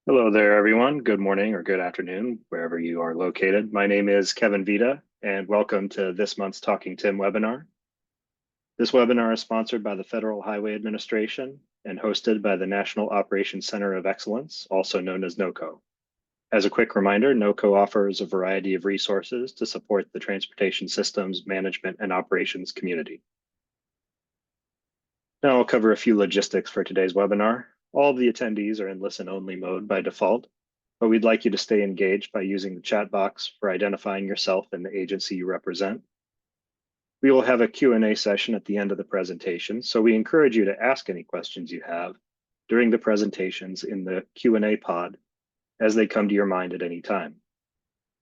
Hello there, everyone. Good morning or good afternoon, wherever you are located. My name is Kevin Vita, and welcome to this month's Talking Tim webinar. This webinar is sponsored by the Federal Highway Administration and hosted by the National Operations Center of Excellence, also known as NOCO. As a quick reminder, NOCO offers a variety of resources to support the transportation systems management and operations community. Now I'll cover a few logistics for today's webinar. All of the attendees are in listen-only mode by default, but we'd like you to stay engaged by using the chat box for identifying yourself and the agency you represent. We will have a Q&A session at the end of the presentation, so we encourage you to ask any questions you have during the presentations in the Q&A pod as they come to your mind at any time.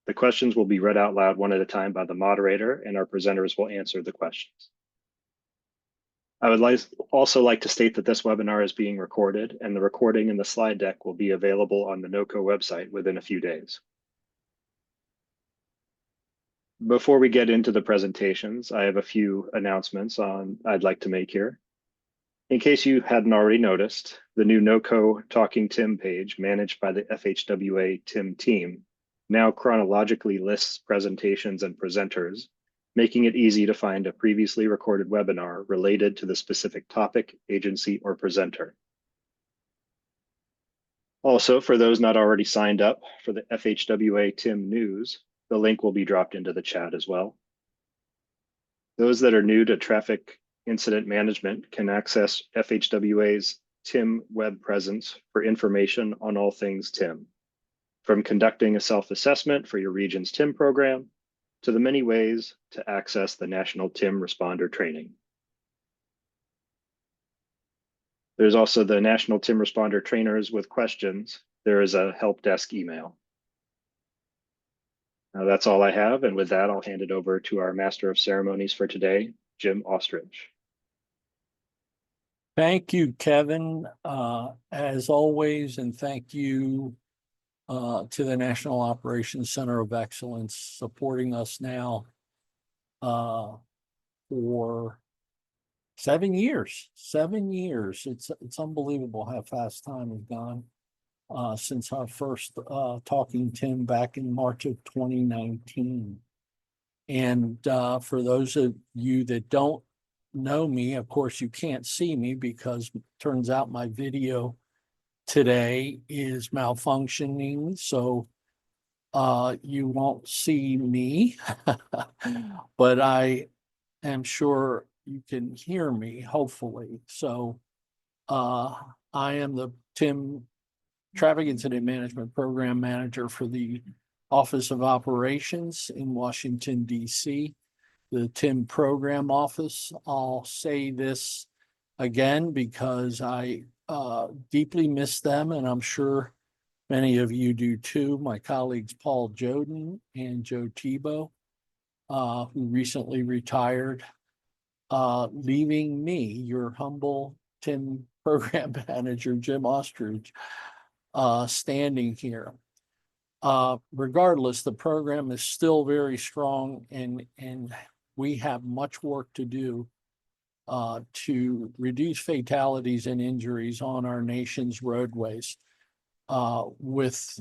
The questions will be read out loud one at a time by the moderator, and our presenters will answer the questions. I would also like to state that this webinar is being recorded, and the recording and the slide deck will be available on the NOCO website within a few days. Before we get into the presentations, I have a few announcements I'd like to make here. In case you hadn't already noticed, the new NOCO Talking Tim page managed by the FHWA Tim team now chronologically lists presentations and presenters, making it easy to find a previously recorded webinar related to the specific topic, agency, or presenter. Also, for those not already signed up for the FHWA Tim news, the link will be dropped into the chat as well. Those that are new to traffic incident management can access FHWA's Tim web presence for information on all things Tim, from conducting a self-assessment for your region's Tim program to the many ways to access the National Tim Responder Training. There's also the National Tim Responder Trainers with questions. There is a help desk email. Now that's all I have, and with that, I'll hand it over to our Master of Ceremonies for today, Jim Ostrich. Thank you, Kevin, as always, and thank you to the National Operations Center of Excellence supporting us now for 7 years. 7 years. It's unbelievable how fast time has gone since our first Talking Tim back in March of 2019. And for those of you that don't know me, of course, you can't see me because it turns out my video today is malfunctioning, so you won't see me, but I am sure you can hear me, hopefully. So I am the Tim Traffic Incident Management Program Manager for the Office of Operations in Washington, D.C., the Tim Program Office. I'll say this again because I deeply miss them, and I'm sure many of you do too. My colleagues Paul Joden and Joe Tebow, who recently retired, leaving me, your humble Tim Program Manager, Jim Ostrich, standing here. Regardless, the program is still very strong, and we have much work to do to reduce fatalities and injuries on our nation's roadways with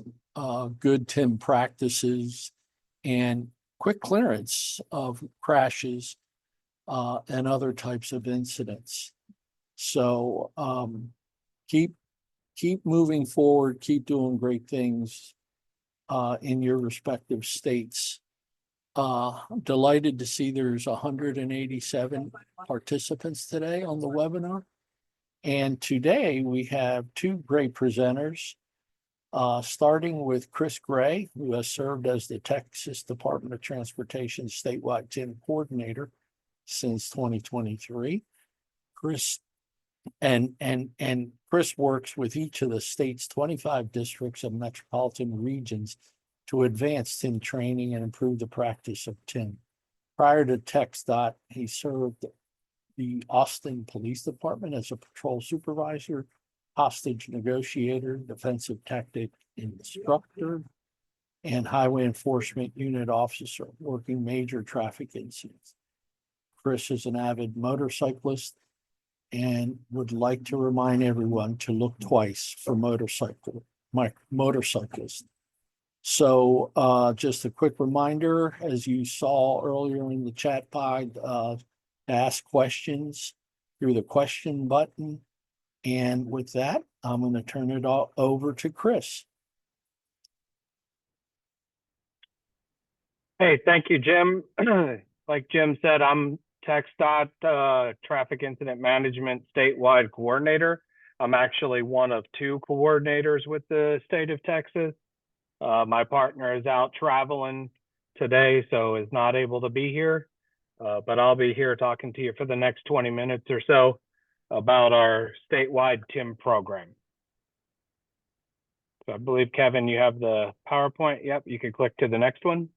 good Tim practices and quick clearance of crashes and other types of incidents. So keep moving forward, keep doing great things in your respective states. I'm delighted to see there's 187 participants today on the webinar. And today we have two great presenters, starting with Chris Gray, who has served as the Texas Department of Transportation statewide Tim coordinator since 2023. Chris Chris works with each of the state's 25 districts and metropolitan regions to advance Tim training and improve the practice of Tim. Prior to TxDOT, he served the Austin Police Department as a patrol supervisor, hostage negotiator, defensive tactic instructor, and highway enforcement unit officer, working major traffic incidents. Chris is an avid motorcyclist and would like to remind everyone to look twice for motorcycle motorcyclist. So just a quick reminder, as you saw earlier in the chat pod, to ask questions through the question button. And with that, I'm going to turn it all over to Chris. Hey, thank you, Jim. Like Jim said, I'm TxDOT Traffic Incident Management Statewide Coordinator. I'm actually one of 2 coordinators with the state of Texas. My partner is out traveling today, so is not able to be here. But I'll be here talking to you for the next 20 minutes or so about our statewide TIM program. So I believe, Kevin, you have the PowerPoint. Yep, you can click to the next one.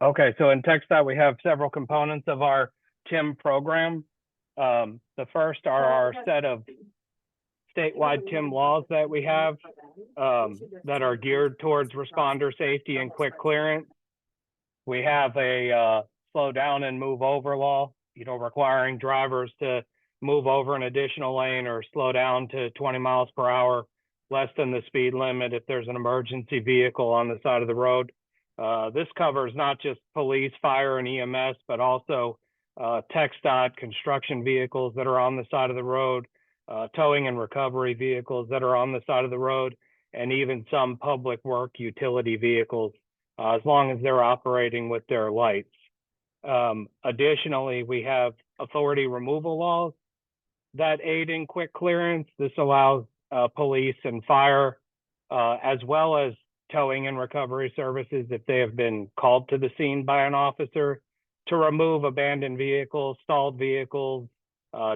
Okay, so in TxDOT, we have several components of our TIM program. The first are our set of statewide TIM laws that we have that are geared towards responder safety and quick clearance. We have a slow down and move over law, requiring drivers to move over an additional lane or slow down to 20 miles per hour, less than the speed limit if there's an emergency vehicle on the side of the road. This covers not just police, fire, and EMS, but also TxDOT construction vehicles that are on the side of the road, towing and recovery vehicles that are on the side of the road, and even some public work utility vehicles, as long as they're operating with their lights. Additionally, we have authority removal laws that aid in quick clearance. This allows police and fire, as well as towing and recovery services, if they have been called to the scene by an officer, to remove abandoned vehicles, stalled vehicles,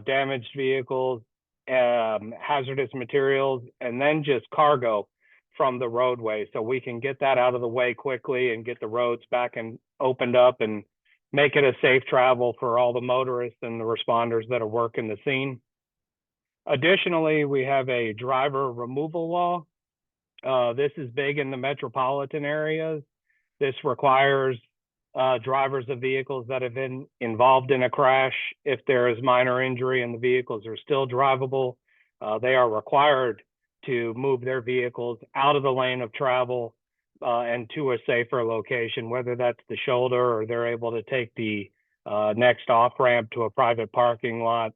damaged vehicles, hazardous materials, and then just cargo from the roadway. So we can get that out of the way quickly and get the roads back and opened up and make it a safe travel for all the motorists and the responders that are working the scene. Additionally, we have a driver removal law. This is big in the metropolitan areas. This requires drivers of vehicles that have been involved in a crash, if there is minor injury and the vehicles are still drivable, they are required to move their vehicles out of the lane of travel and to a safer location, whether that's the shoulder or they're able to take the next off-ramp to a private parking lot.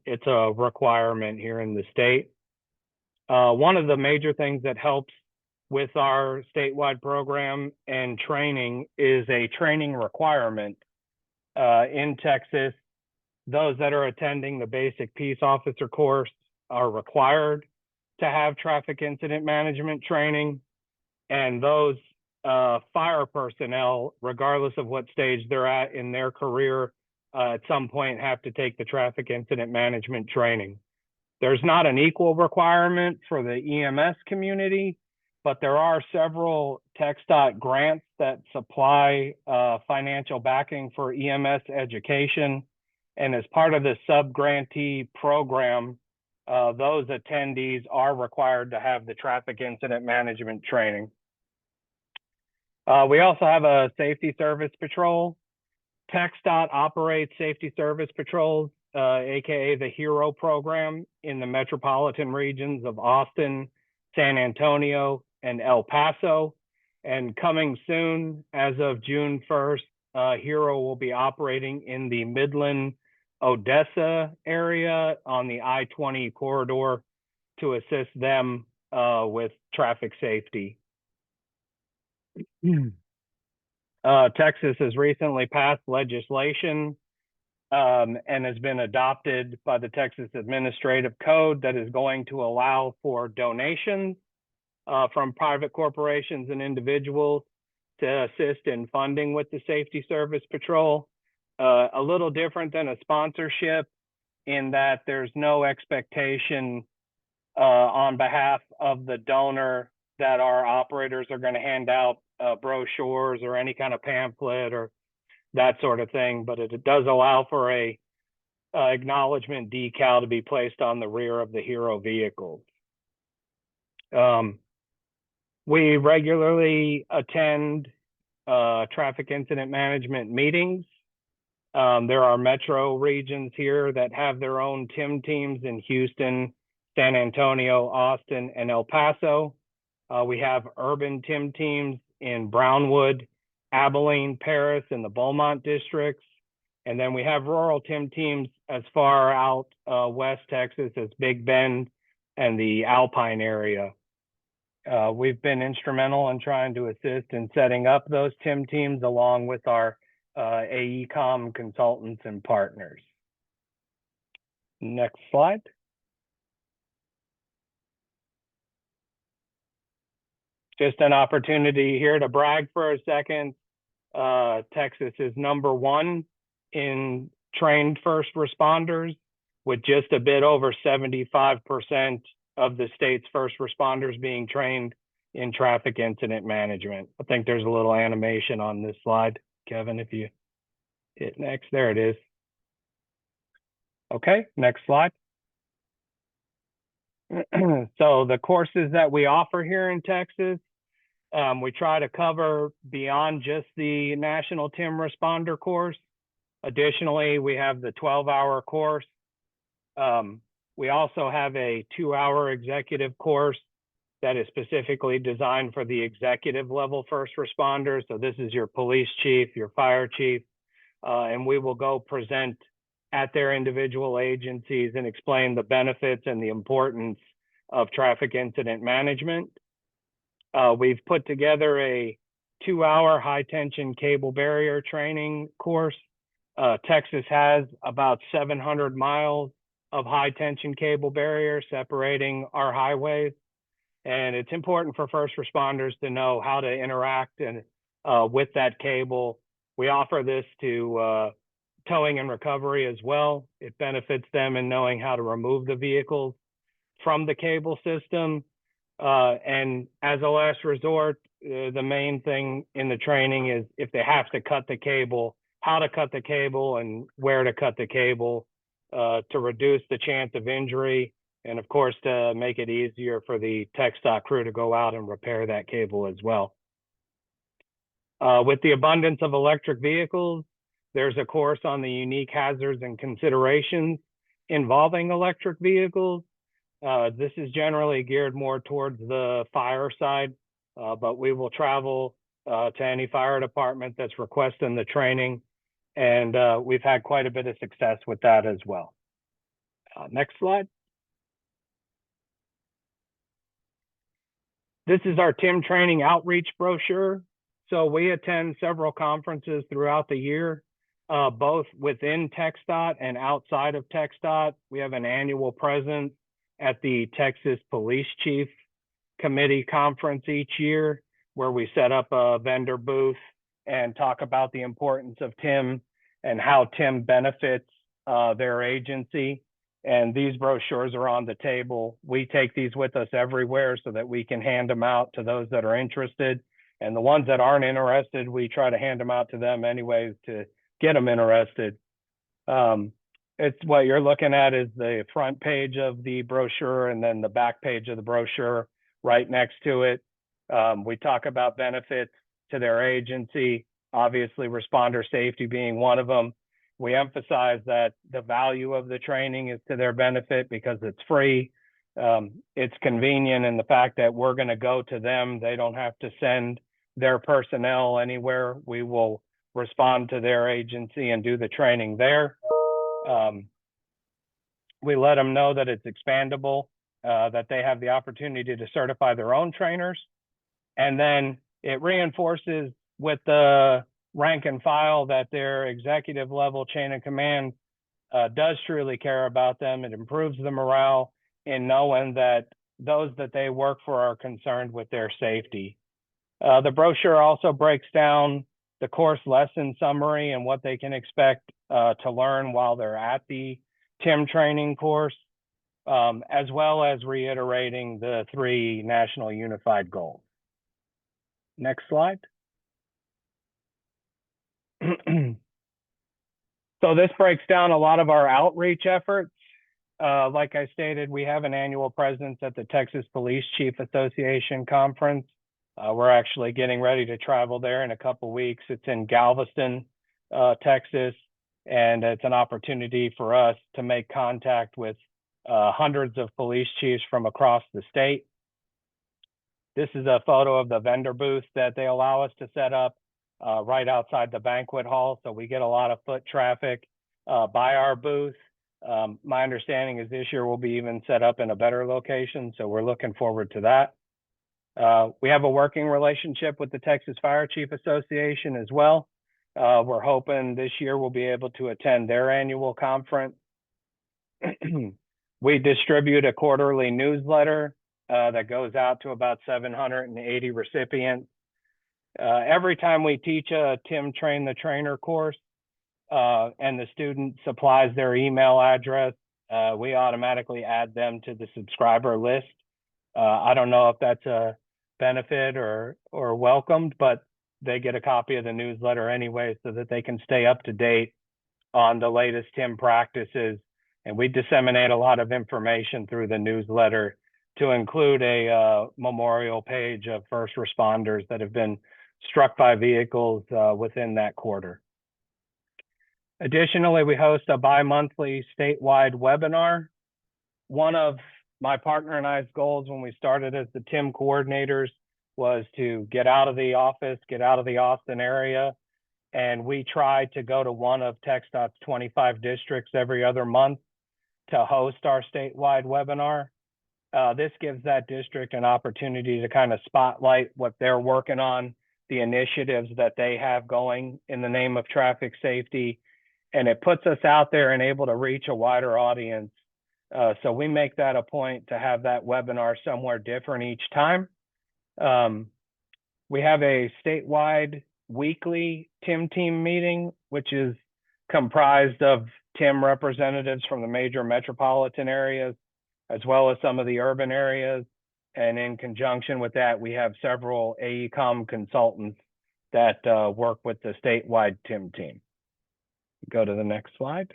It's a requirement here in the state. One of the major things that helps with our statewide program and training is a training requirement in Texas. Those that are attending the basic peace officer course are required to have traffic incident management training, and those fire personnel, regardless of what stage they're at in their career, at some point have to take the traffic incident management training. There's not an equal requirement for the EMS community, but there are several TxDOT grants that supply financial backing for EMS education. And as part of the sub-grantee program, those attendees are required to have the traffic incident management training. We also have a safety service patrol. TxDOT operates safety service patrols, AKA the HERO program, in the metropolitan regions of Austin, San Antonio, and El Paso. And coming soon, as of June 1st, HERO will be operating in the Midland, Odessa area on the I-20 corridor to assist them with traffic safety. Texas has recently passed legislation and has been adopted by the Texas Administrative Code that is going to allow for donations from private corporations and individuals to assist in funding with the Safety Service Patrol. A little different than a sponsorship in that there's no expectation on behalf of the donor that our operators are going to hand out brochures or any kind of pamphlet or that sort of thing, but it does allow for a acknowledgement decal to be placed on the rear of the HERO vehicles. We regularly attend traffic incident management meetings. There are metro regions here that have their own TIM teams in Houston, San Antonio, Austin, and El Paso. We have urban TIM teams in Brownwood, Abilene, Paris, and the Beaumont districts. And then we have rural TIM teams as far out West Texas as Big Bend and the Alpine area. We've been instrumental in trying to assist in setting up those TIM teams along with our AECOM consultants and partners. Next slide. Just an opportunity here to brag for a second. Texas is #1 in trained first responders, with just a bit over 75% of the state's first responders being trained in traffic incident management. I think there's a little animation on this slide. Kevin, if you hit next, there it is. Okay, next slide. So the courses that we offer here in Texas, we try to cover beyond just the National TIM Responder course. Additionally, we have the 12-hour course. We also have a 2-hour executive course that is specifically designed for the executive level first responders. So this is your police chief, your fire chief, and we will go present at their individual agencies and explain the benefits and the importance of traffic incident management. We've put together a 2-hour high tension cable barrier training course. Texas has about 700 miles of high tension cable barrier separating our highways. And it's important for first responders to know how to interact and with that cable. We offer this to towing and recovery as well. It benefits them in knowing how to remove the vehicles from the cable system. And as a last resort, the main thing in the training is if they have to cut the cable, how to cut the cable and where to cut the cable to reduce the chance of injury. And of course, to make it easier for the TxDOT crew to go out and repair that cable as well. With the abundance of electric vehicles, there's a course on the unique hazards and considerations involving electric vehicles. This is generally geared more towards the fire side, but we will travel to any fire department that's requesting the training. And we've had quite a bit of success with that as well. Next slide. This is our TIM training outreach brochure. So we attend several conferences throughout the year, both within TxDOT and outside of TxDOT. We have an annual presence at the Texas Police Chief Committee Conference each year, where we set up a vendor booth and talk about the importance of TIM and how TIM benefits their agency. And these brochures are on the table. We take these with us everywhere so that we can hand them out to those that are interested. And the ones that aren't interested, we try to hand them out to them anyways to get them interested. It's what you're looking at is the front page of the brochure and then the back page of the brochure right next to it. We talk about benefits to their agency, obviously responder safety being one of them. We emphasize that the value of the training is to their benefit because it's free. It's convenient in the fact that we're going to go to them. They don't have to send their personnel anywhere. We will respond to their agency and do the training there. We let them know that it's expandable, that they have the opportunity to certify their own trainers. And then it reinforces with the rank and file that their executive level chain of command does truly care about them. It improves the morale in knowing that those that they work for are concerned with their safety. The brochure also breaks down the course lesson summary and what they can expect to learn while they're at the TIM training course, as well as reiterating the 3 national unified goals. Next slide. So this breaks down a lot of our outreach efforts. Like I stated, we have an annual presence at the Texas Police Chief Association Conference. We're actually getting ready to travel there in a couple weeks. It's in Galveston, Texas. and it's an opportunity for us to make contact with hundreds of police chiefs from across the state. This is a photo of the vendor booth that they allow us to set up right outside the banquet hall. So we get a lot of foot traffic by our booth. My understanding is this year we'll be even set up in a better location. So we're looking forward to that. We have a working relationship with the Texas Fire Chief Association as well. We're hoping this year we'll be able to attend their annual conference. We distribute a quarterly newsletter that goes out to about 780 recipients. Every time we teach a Tim Train the Trainer course and the student supplies their email address, we automatically add them to the subscriber list. I don't know if that's a benefit or welcomed, but they get a copy of the newsletter anyway so that they can stay up to date on the latest Tim practices. And we disseminate a lot of information through the newsletter to include a memorial page of first responders that have been struck by vehicles within that quarter. Additionally, we host a bi-monthly statewide webinar. One of my partner and I's goals when we started as the Tim coordinators was to get out of the office, get out of the Austin area, and we try to go to one of TxDOT's 25 districts every other month to host our statewide webinar. This gives that district an opportunity to kind of spotlight what they're working on, the initiatives that they have going in the name of traffic safety, and it puts us out there and able to reach a wider audience. So we make that a point to have that webinar somewhere different each time. We have a statewide weekly Tim team meeting, which is comprised of Tim representatives from the major metropolitan areas, as well as some of the urban areas. And in conjunction with that, we have several AECOM consultants that work with the statewide Tim team. Go to the next slide.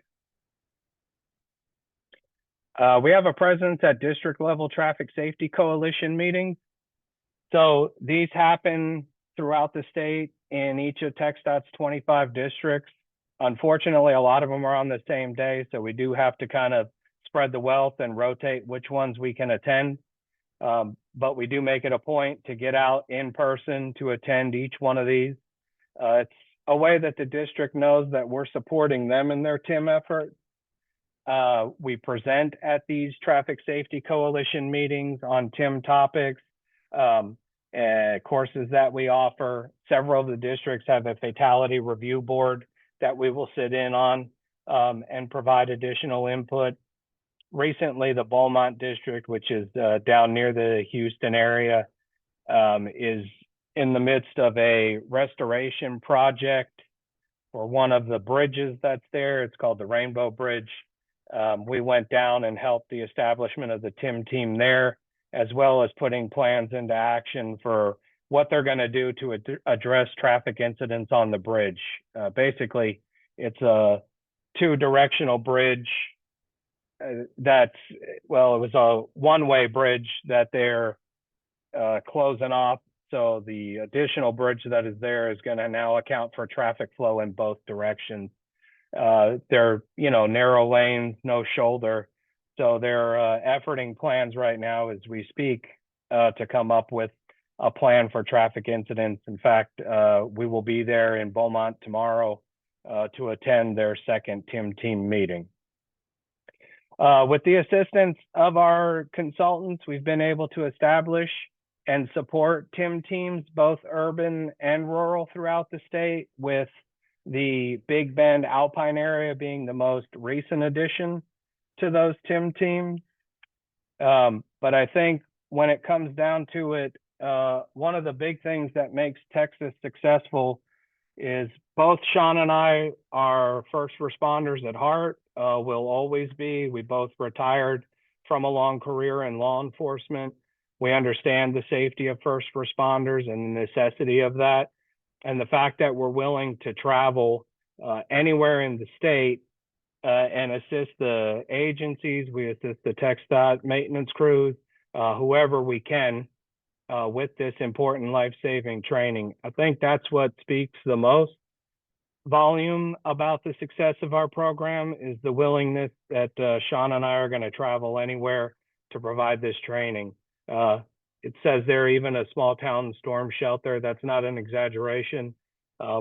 We have a presence at district level traffic safety coalition meetings. So these happen throughout the state in each of TxDOT's 25 districts. Unfortunately, a lot of them are on the same day, so we do have to kind of spread the wealth and rotate which ones we can attend. But we do make it a point to get out in person to attend each one of these. It's a way that the district knows that we're supporting them in their Tim effort. We present at these traffic safety coalition meetings on Tim topics, courses that we offer. Several of the districts have a fatality review board that we will sit in on and provide additional input. Recently, the Beaumont district, which is down near the Houston area, is in the midst of a restoration project for one of the bridges that's there. It's called the Rainbow Bridge. We went down and helped the establishment of the Tim team there, as well as putting plans into action for what they're going to do to address traffic incidents on the bridge. Basically, it's a two-directional bridge that's, well, it was a one-way bridge that they're closing off. So the additional bridge that is there is going to now account for traffic flow in both directions. They're, narrow lanes, no shoulder. So they're efforting plans right now as we speak to come up with a plan for traffic incidents. In fact, we will be there in Beaumont tomorrow to attend their second Tim team meeting. With the assistance of our consultants, we've been able to establish and support Tim teams, both urban and rural throughout the state, with the Big Bend Alpine area being the most recent addition to those Tim teams. But I think when it comes down to it, one of the big things that makes Texas successful is both Sean and I are first responders at heart, will always be. We both retired from a long career in law enforcement. We understand the safety of first responders and the necessity of that. And the fact that we're willing to travel anywhere in the state and assist the agencies, we assist the TxDOT maintenance crews, whoever we can with this important life-saving training. I think that's what speaks the most. volume about the success of our program is the willingness that Sean and I are going to travel anywhere to provide this training. It says there even a small town storm shelter. That's not an exaggeration.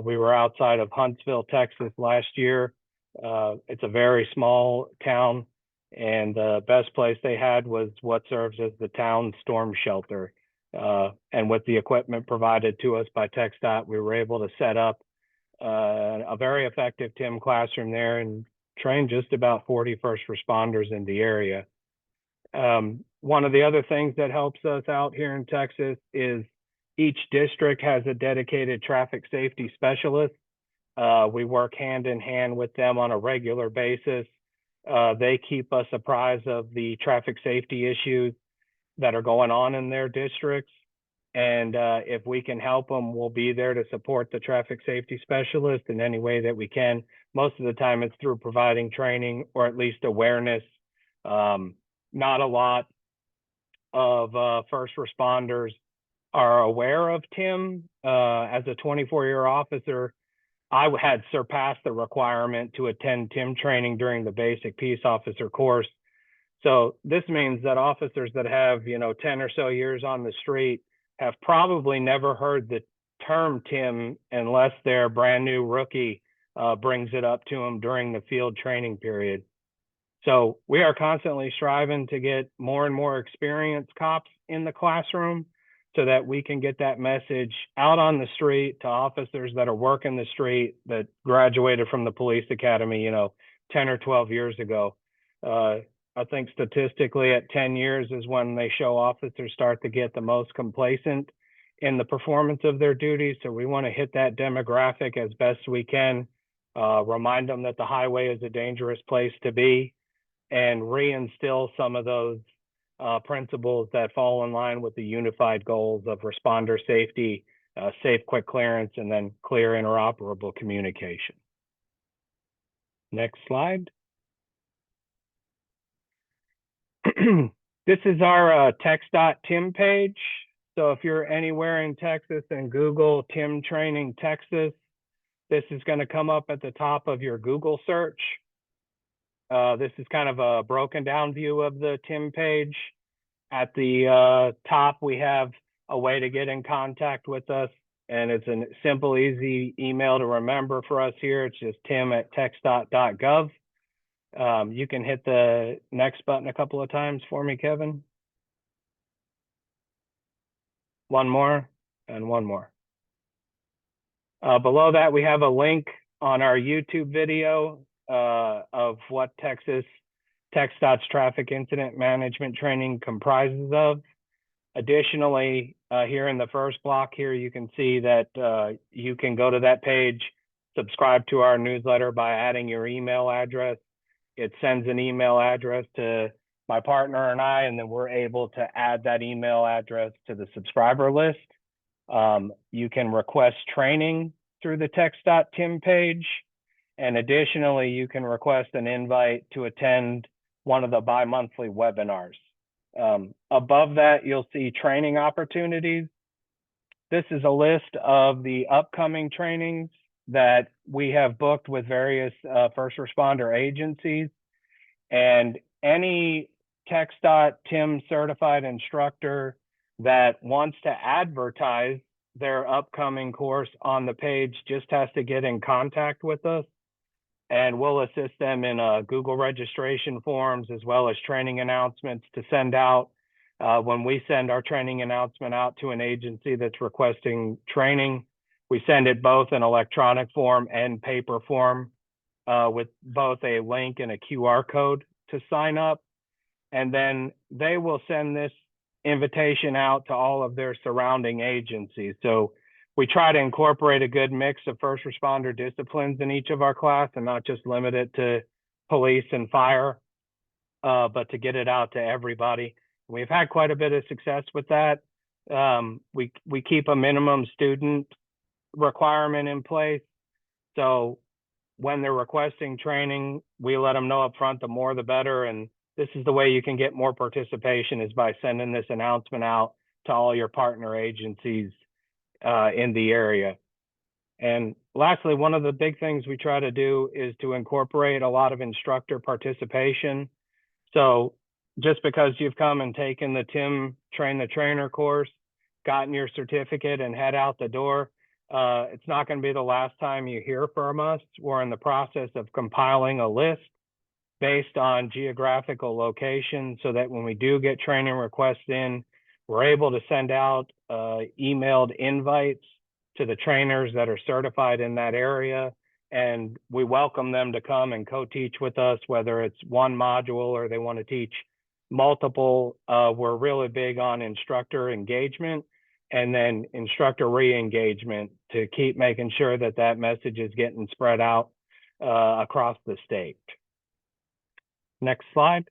We were outside of Huntsville, Texas last year. It's a very small town, and the best place they had was what serves as the town storm shelter. And with the equipment provided to us by TxDOT, we were able to set up a very effective TIM classroom there and train just about 40 first responders in the area. One of the other things that helps us out here in Texas is each district has a dedicated traffic safety specialist. We work hand in hand with them on a regular basis. They keep us apprised of the traffic safety issues that are going on in their districts. And if we can help them, we'll be there to support the traffic safety specialist in any way that we can. Most of the time it's through providing training or at least awareness. Not a lot of first responders are aware of TIM. As a 24-year officer, I had surpassed the requirement to attend TIM training during the basic peace officer course. So this means that officers that have, 10 or so years on the street have probably never heard the term TIM unless their brand new rookie brings it up to them during the field training period. So we are constantly striving to get more and more experienced cops in the classroom so that we can get that message out on the street to officers that are working the street that graduated from the police academy, 10 or 12 years ago. I think statistically at 10 years is when they show officers start to get the most complacent in the performance of their duties. So we want to hit that demographic as best we can, remind them that the highway is a dangerous place to be, and reinstill some of those principles that fall in line with the unified goals of responder safety, safe, quick clearance, and then clear interoperable communication. Next slide. This is our TxDOT TIM page. So if you're anywhere in Texas and Google TIM Training Texas, this is going to come up at the top of your Google search. This is kind of a broken down view of the TIM page. At the top, we have a way to get in contact with us, and it's a simple, easy email to remember for us here. It's just tim@txdot.gov. You can hit the next button a couple of times for me, Kevin. One more and one more. Below that, we have a link on our YouTube video of what TxDOT's traffic incident management training comprises of. Additionally, here in the first block here, you can see that you can go to that page, subscribe to our newsletter by adding your email address. It sends an email address to my partner and I, and then we're able to add that email address to the subscriber list. You can request training through the TxDOT TIM page. And additionally, you can request an invite to attend one of the bi-monthly webinars. Above that, you'll see training opportunities. This is a list of the upcoming trainings that we have booked with various first responder agencies. And any TxDOT TIM certified instructor that wants to advertise their upcoming course on the page just has to get in contact with us, and we'll assist them in Google registration forms as well as training announcements to send out. When we send our training announcement out to an agency that's requesting training, we send it both in electronic form and paper form with both a link and a QR code to sign up. And then they will send this invitation out to all of their surrounding agencies. So we try to incorporate a good mix of first responder disciplines in each of our class and not just limit it to police and fire, but to get it out to everybody. We've had quite a bit of success with that. We keep a minimum student requirement in place. So when they're requesting training, we let them know up front, the more the better. And this is the way you can get more participation, is by sending this announcement out to all your partner agencies in the area. And lastly, one of the big things we try to do is to incorporate a lot of instructor participation. So just because you've come and taken the Tim Train the Trainer course, gotten your certificate and head out the door, it's not going to be the last time you hear from us. We're in the process of compiling a list based on geographical location so that when we do get training requests in, we're able to send out emailed invites to the trainers that are certified in that area. And we welcome them to come and co-teach with us, whether it's one module or they want to teach multiple. We're really big on instructor engagement and then instructor re-engagement to keep making sure that that message is getting spread out across the state. Next slide.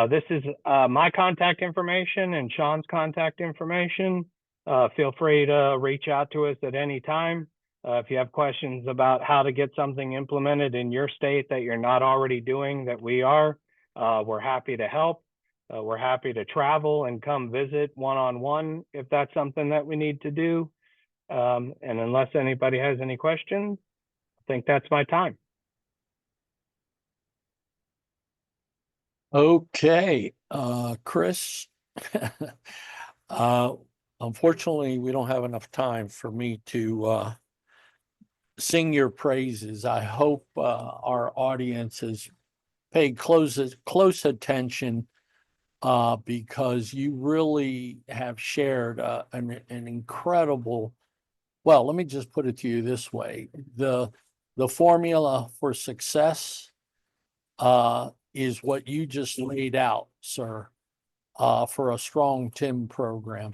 This is my contact information and Sean's contact information. Feel free to reach out to us at any time. If you have questions about how to get something implemented in your state that you're not already doing that we are, we're happy to help. We're happy to travel and come visit one-on-one if that's something that we need to do. And unless anybody has any questions, I think that's my time. Okay, Chris. Unfortunately, we don't have enough time for me to sing your praises. I hope our audience has paid close attention because you really have shared an incredible, well, let me just put it to you this way. The formula for success is what you just laid out, sir, for a strong TIM program.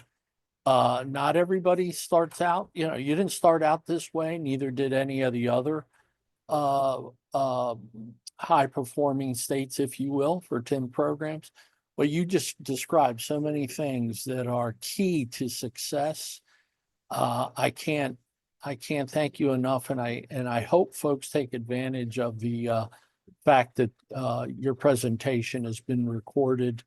Not everybody starts out, you didn't start out this way, neither did any of the other high performing states, if you will, for TIM programs. But you just described so many things that are key to success. I can't thank you enough, and I hope folks take advantage of the fact that your presentation has been recorded.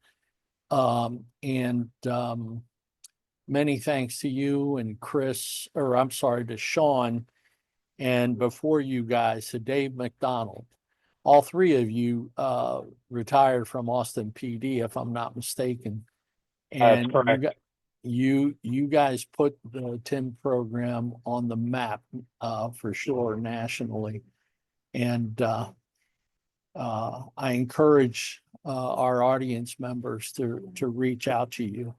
Many thanks to you and Chris, or I'm sorry, to Sean, and before you guys, to Dave McDonald. All three of you retired from Austin PD, if I'm not mistaken. And That's correct. you guys put the TIM program on the map for sure nationally. And I encourage our audience members to reach out to you.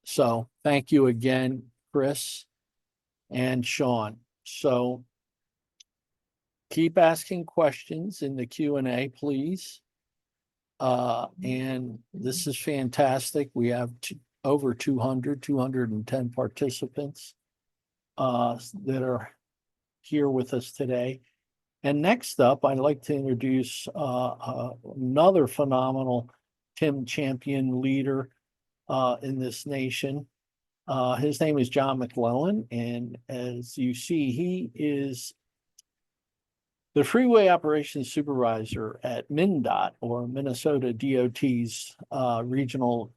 So thank you again, Chris and Sean. So keep asking questions in the Q&A, please. And this is fantastic. We have over 210 participants that are here with us today. And next up, I'd like to introduce another phenomenal TIM champion leader in this nation. His name is John McClellan, and as you see, he is the Freeway Operations Supervisor at MnDOT, or Minnesota DOT's Regional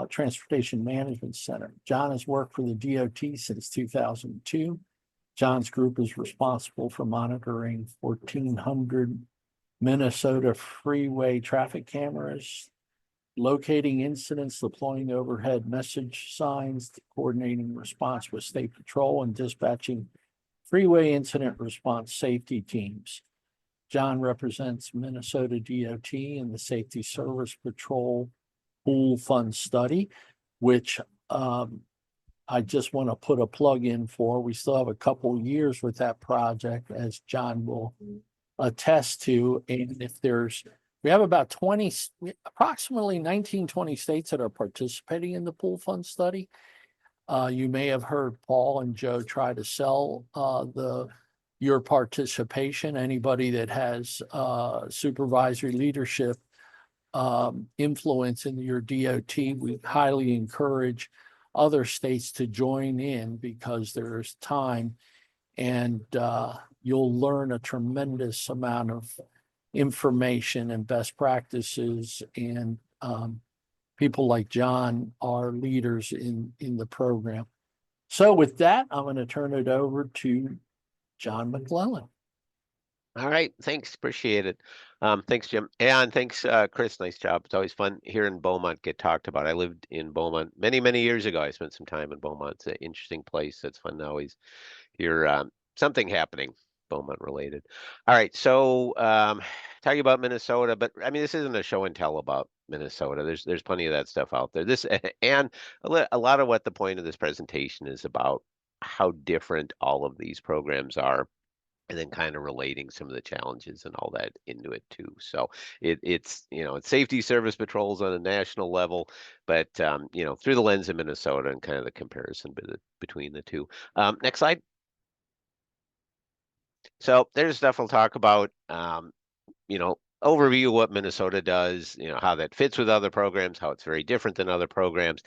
Transportation Management Center. John has worked for the DOT since 2002. John's group is responsible for monitoring 1,400 Minnesota freeway traffic cameras, locating incidents, deploying overhead message signs, coordinating response with state patrol, and dispatching freeway incident response safety teams. John represents Minnesota DOT in the Safety Service Patrol Pool Fund Study, which I just want to put a plug in for. We still have a couple years with that project, as John will attest to. And if we have about approximately 19-20 states that are participating in the Pool Fund Study. You may have heard Paul and Joe try to sell your participation. Anybody that has supervisory leadership influence in your DOT, we highly encourage other states to join in, because there's time, and you'll learn a tremendous amount of information and best practices, and people like John are leaders in the program. So with that, I'm going to turn it over to John McClellan. All right, thanks, appreciate it. Thanks, Jim, and thanks, Chris. Nice job. It's always fun hearing Beaumont get talked about. I lived in Beaumont many years ago. I spent some time in Beaumont. It's an interesting place. It's fun to always hear something happening Beaumont related. All right, so talking about Minnesota, but I mean, this isn't a show and tell about Minnesota. There's plenty of that stuff out there. This and a lot of what the point of this presentation is about, how different all of these programs are, and then kind of relating some of the challenges and all that into it too. So it's it's safety service patrols on a national level, but through the lens of Minnesota and kind of the comparison between the two. Next slide. So there's stuff we'll talk about. Overview of what Minnesota does. How that fits with other programs, how it's very different than other programs.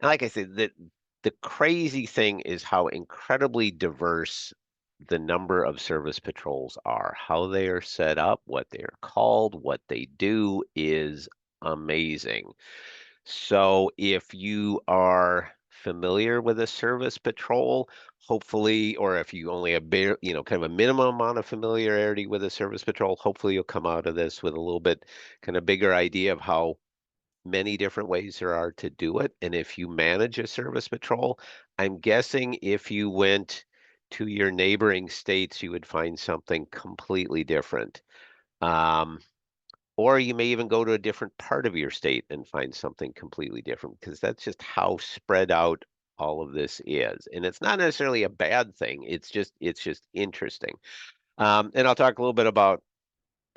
And like I said, the crazy thing is how incredibly diverse the number of service patrols are. How they are set up, what they are called, what they do is amazing. So if you are familiar with a service patrol, hopefully, or if you only have kind of a minimum amount of familiarity with a service patrol, hopefully you'll come out of this with a little bit kind of bigger idea of how many different ways there are to do it. And if you manage a service patrol, I'm guessing if you went to your neighboring states, you would find something completely different. Or you may even go to a different part of your state and find something completely different, because that's just how spread out all of this is. And it's not necessarily a bad thing. It's just interesting. And I'll talk a little bit about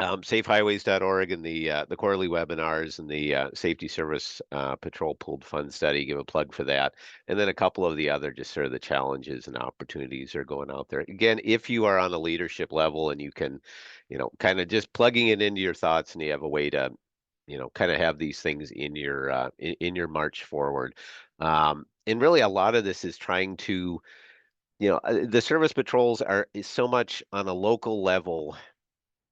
safehighways.org and the quarterly webinars and the Safety Service Patrol Pooled Fund Study, give a plug for that. And then a couple of the other just sort of the challenges and opportunities that are going out there. Again, if you are on a leadership level and you can, kind of just plugging it into your thoughts, and you have a way to, kind of have these things in your march forward. And really a lot of this is trying to, the service patrols is so much on a local level.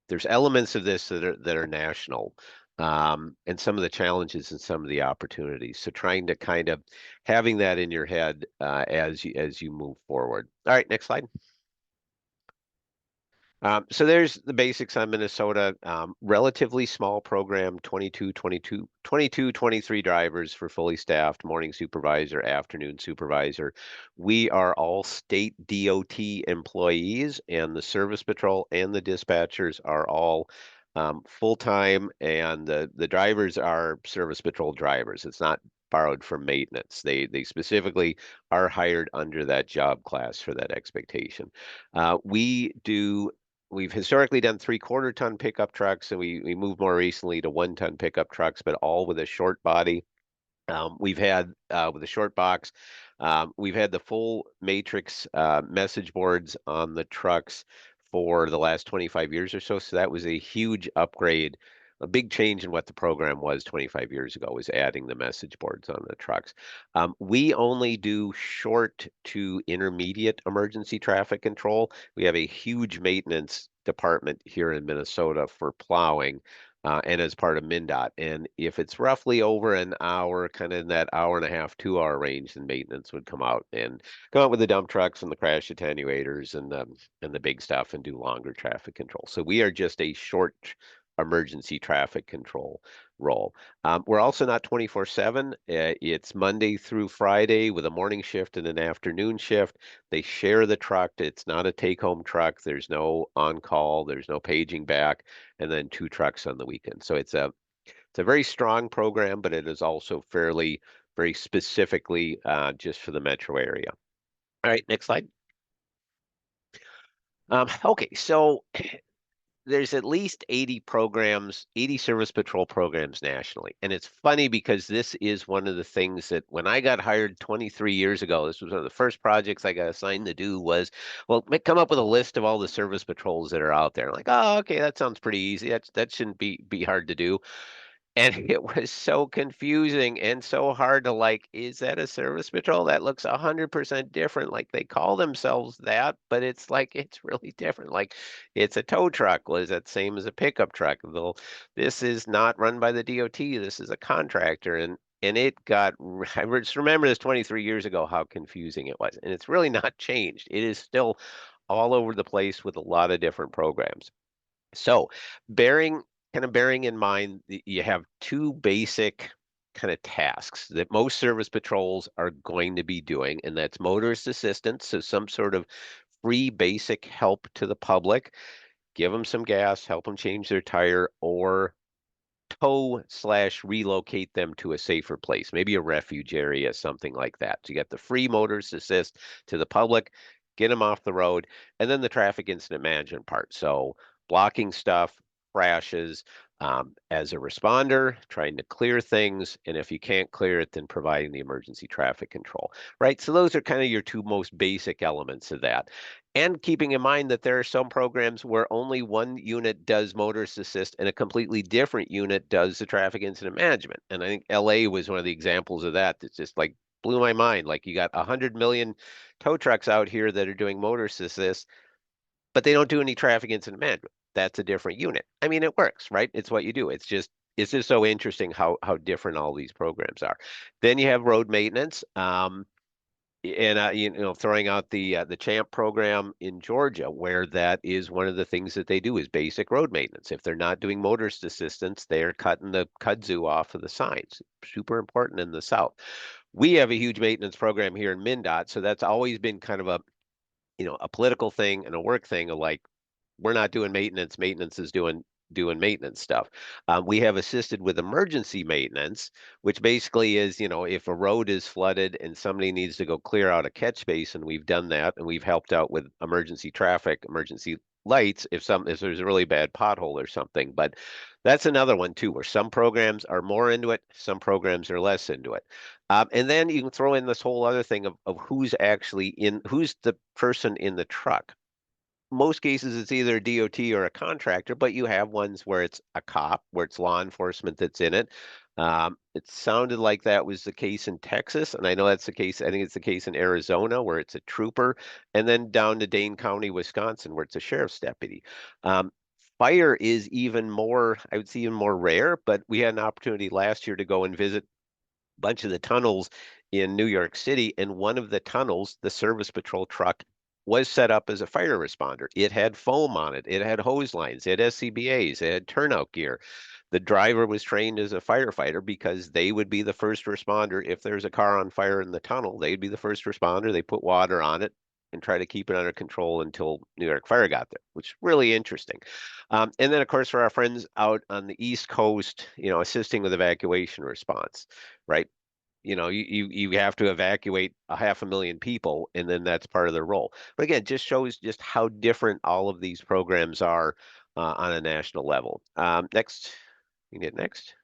There's elements of this that are national, and some of the challenges and some of the opportunities. So trying to kind of having that in your head as you move forward. All right, next slide. So there's the basics on Minnesota. Relatively small program, 22, 23 drivers for fully staffed, morning supervisor, afternoon supervisor. We are all state DOT employees, and the service patrol and the dispatchers are all full-time, and the drivers are service patrol drivers. It's not borrowed from maintenance. They specifically are hired under that job class for that expectation. We've historically done 3/4 ton pickup trucks, and we moved more recently to 1 ton pickup trucks, but all with a short body. We've had with a short box, we've had the full matrix message boards on the trucks for the last 25 years or so. So that was a huge upgrade. A big change in what the program was 25 years ago was adding the message boards on the trucks. We only do short to intermediate emergency traffic control. We have a huge maintenance department here in Minnesota for plowing. And as part of MnDOT. And if it's roughly over an hour, kind of in that hour and a half, 2 hour range, then maintenance would come out with the dump trucks and the crash attenuators and the big stuff and do longer traffic control. So we are just a short emergency traffic control role. We're also not 24/7. It's Monday through Friday with a morning shift and an afternoon shift. They share the truck. It's not a take-home truck. There's no on-call. There's no paging back, and then 2 trucks on the weekend. So it's a very strong program, but it is also very specifically just for the metro area. All right, next slide. Okay, so there's at least 80 service patrol programs nationally. And it's funny because this is one of the things that when I got hired 23 years ago, this was one of the first projects I got assigned to do was, well, come up with a list of all the service patrols that are out there. I'm like, oh, okay, that sounds pretty easy. That shouldn't be hard to do. And it was so confusing and so hard to is that a service patrol? That looks 100% different. Like they call themselves that, but it's it's really different. Like it's a tow truck. Well, is that same as a pickup truck? This is not run by the DOT. This is a contractor. And and it got, I just remember this 23 years ago, how confusing it was. And it's really not changed. It is still all over the place with a lot of different programs. So bearing in mind that you have two basic kind of tasks that most service patrols are going to be doing, and that's motorist assistance, so some sort of free basic help to the public, give them some gas, help them change their tire, or tow/relocate them to a safer place, maybe a refuge area, something like that. So you got the free motorist assist to the public, get them off the road, and then the traffic incident management part. So blocking stuff, crashes, as a responder, trying to clear things, and if you can't clear it, then providing the emergency traffic control, right? So those are kind of your two most basic elements of that. And keeping in mind that there are some programs where only one unit does motorist assist and a completely different unit does the traffic incident management. And I think LA was one of the examples of that. That's just like blew my mind. Like you got 100 million tow trucks out here that are doing motorist assist, but they don't do any traffic incident management. That's a different unit. I mean, it works, right? It's what you do. It's just so interesting how different all these programs are. Then you have road maintenance. And you know, throwing out the CHAMP program in Georgia, where that is one of the things that they do is basic road maintenance. If they're not doing motorist assistance, they are cutting the kudzu off of the signs. Super important in the South. We have a huge maintenance program here in MnDOT, so that's always been kind of a, you know, a political thing and a work thing of like, we're not doing maintenance. Maintenance is doing maintenance stuff. We have assisted with emergency maintenance, which basically is, you know, if a road is flooded and somebody needs to go clear out a catch basin, we've done that, and we've helped out with emergency traffic, emergency lights if there's a really bad pothole or something. But that's another one too, where some programs are more into it, some programs are less into it. And then you can throw in this whole other thing of who's actually who's the person in the truck. Most cases it's either a DOT or a contractor, but you have ones where it's a cop, where it's law enforcement that's in it. It sounded like that was the case in Texas, and I know that's the case. I think it's the case in Arizona, where it's a trooper, and then down to Dane County, Wisconsin, where it's a sheriff's deputy. Fire is even more, I would say, even more rare, but we had an opportunity last year to go and visit a bunch of the tunnels in New York City, and one of the tunnels, the service patrol truck was set up as a fire responder. It had foam on it. It had hose lines. It had SCBAs. It had turnout gear. The driver was trained as a firefighter because they would be the first responder. If there's a car on fire in the tunnel, they'd be the first responder. They put water on it and try to keep it under control until New York Fire got there, which is really interesting. And then, of course, for our friends out on the East Coast, you know, assisting with evacuation response, right? You know, you have to evacuate 500,000 people, and then that's part of their role. But again, just shows just how different all of these programs are on a national level. Next, you can hit next.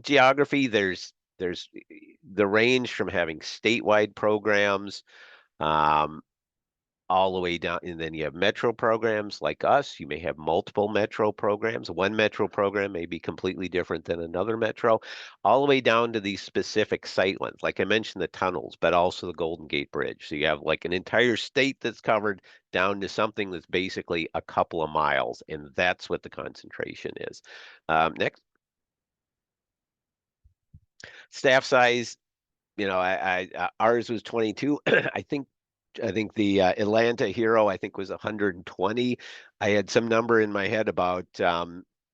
Geography, there's the range from having statewide programs, um, all the way down, and then you have metro programs like us. You may have multiple metro programs. One metro program may be completely different than another metro, all the way down to these specific site ones. Like I mentioned, the tunnels, but also the Golden Gate Bridge. So you have like an entire state that's covered down to something that's basically a couple of miles, and that's what the concentration is. Next, staff size. You know, ours was 22. I think the Atlanta Hero, I think, was 120. I had some number in my head about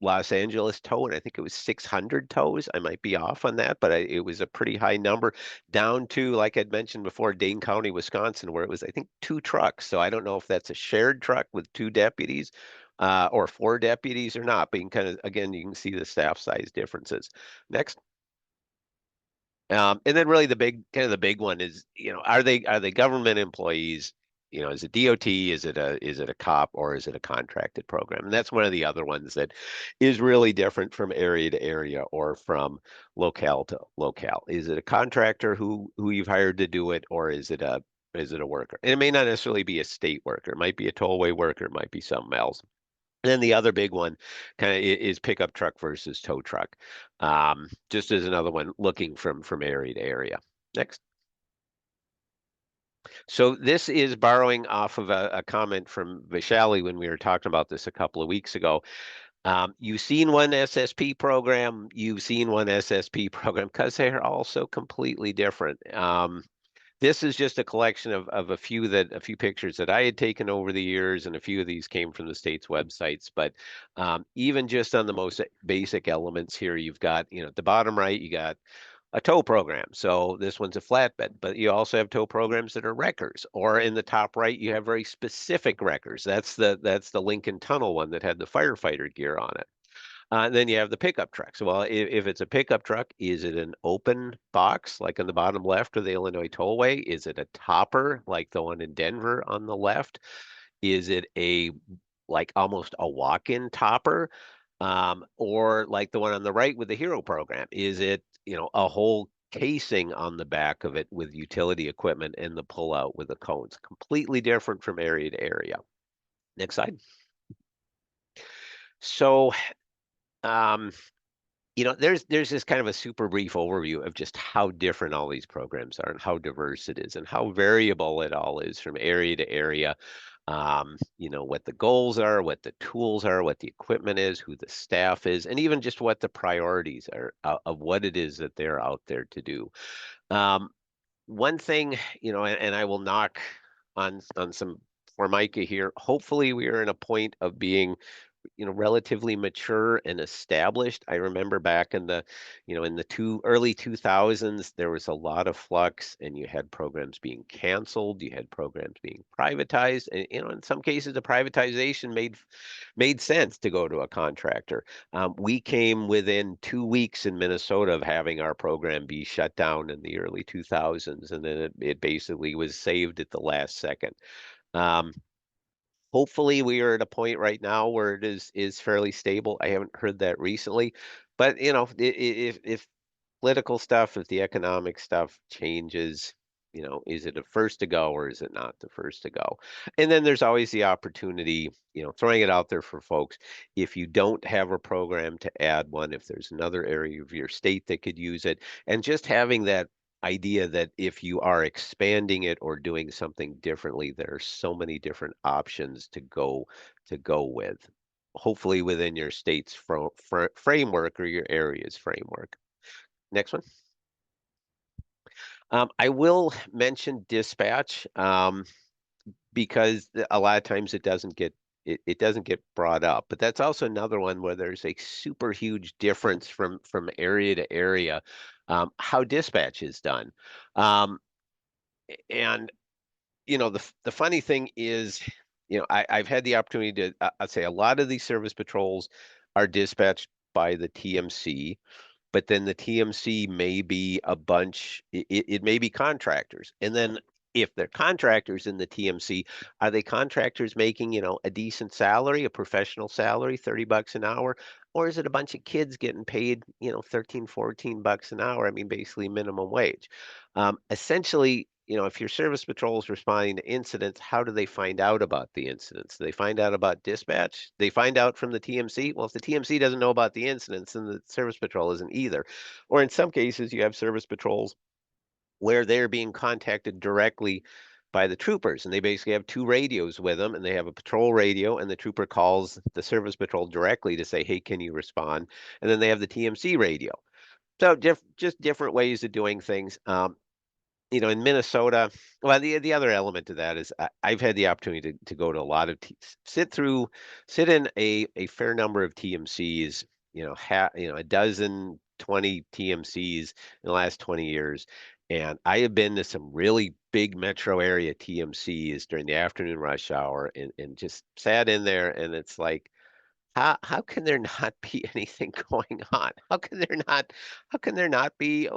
Los Angeles tow, and I think it was 600 tows. I might be off on that, but it was a pretty high number. Down to, like I'd mentioned before, Dane County, Wisconsin, where it was, I think, 2 trucks. So I don't know if that's a shared truck with 2 deputies or 4 deputies or not. But you can kind of, again, you can see the staff size differences. Next. And then really the big one is, you know, are they government employees? You know, is it DOT? Is it a cop, or is it a contracted program? And that's one of the other ones that is really different from area to area or from locale to locale. Is it a contractor who you've hired to do it, or is it a worker? And it may not necessarily be a state worker. It might be a tollway worker. It might be something else. And then the other big one kind of is pickup truck versus tow truck. Just as another one looking from area to area. Next. So this is borrowing off of a comment from Vishali when we were talking about this a couple of weeks ago. You've seen one SSP program, you've seen one SSP program, because they're all so completely different. This is just a collection of a few pictures that I had taken over the years, and a few of these came from the state's websites. But even just on the most basic elements here, you've got, at the bottom right, you got a tow program. So this one's a flatbed, but you also have tow programs that are wreckers. Or in the top right, you have very specific wreckers. That's the Lincoln Tunnel one that had the firefighter gear on it. Then you have the pickup trucks. Well, if it's a pickup truck, is it an open box like on the bottom left of the Illinois Tollway? Is it a topper like the one in Denver on the left? Is it like almost a walk-in topper? Or like the one on the right with the Hero program? Is it, a whole casing on the back of it with utility equipment and the pull-out with the cones? Completely different from area to area. Next slide. So, there's this kind of a super brief overview of just how different all these programs are and how diverse it is and how variable it all is from area to area. What the goals are, what the tools are, what the equipment is, who the staff is, and even just what the priorities are of what it is that they're out there to do. One thing, and I will knock on some Formica here. Hopefully, we are in a point of being relatively mature and established. I remember back in the, in the early 2000s, there was a lot of flux, and you had programs being canceled, you had programs being privatized, and in some cases, the privatization made sense to go to a contractor. We came within 2 weeks in Minnesota of having our program be shut down in the early 2000s, and then it basically was saved at the last second. Hopefully, we are at a point right now where it is fairly stable. I haven't heard that recently, but if political stuff, if the economic stuff changes, is it a first to go or is it not the first to go? And then there's always the opportunity, throwing it out there for folks. If you don't have a program, to add one, if there's another area of your state that could use it, and just having that idea that if you are expanding it or doing something differently, there are so many different options to go with, hopefully within your state's framework or your area's framework. Next one. I will mention dispatch because a lot of times it doesn't get brought up, but that's also another one where there's a super huge difference from area to area, how dispatch is done. And the funny thing is, I've had the opportunity to, I'd say a lot of these service patrols are dispatched by the TMC, but then the TMC may be a bunch, it may be contractors. And then if they're contractors in the TMC, are they contractors making, a decent salary, a professional salary, $30 an hour? Or is it a bunch of kids getting paid, 13, 14 bucks an hour? I mean, basically minimum wage. Essentially, if your service patrol is responding to incidents, how do they find out about the incidents? Do they find out about dispatch? They find out from the TMC? Well, if the TMC doesn't know about the incidents, then the service patrol isn't either. Or in some cases, you have service patrols where they're being contacted directly by the troopers, and they basically have two radios with them, and they have a patrol radio, and the trooper calls the service patrol directly to say, hey, can you respond? And then they have the TMC radio. So just different ways of doing things. In Minnesota, well, the other element to that is I've had the opportunity to go to a lot of sit in a fair number of TMCs, a dozen, 20 TMCs in the last 20 years. And I have been to some really big metro area TMCs during the afternoon rush hour, and just sat in there, and it's like, how can there not be anything going on? How can there not be,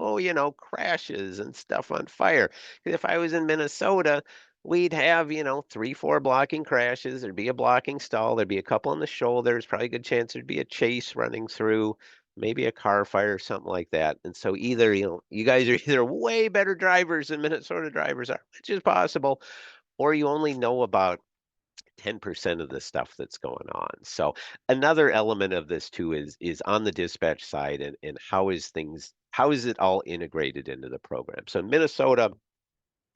crashes and stuff on fire? 'Cause if I was in Minnesota, we'd have, 3, 4 blocking crashes, there'd be a blocking stall, there'd be a couple on the shoulders, probably a good chance there'd be a chase running through, maybe a car fire, something like that. And so either, you guys are either way better drivers than Minnesota drivers are, which is possible, or you only know about 10% of the stuff that's going on. So another element of this too is on the dispatch side, and how is it all integrated into the program. So in Minnesota,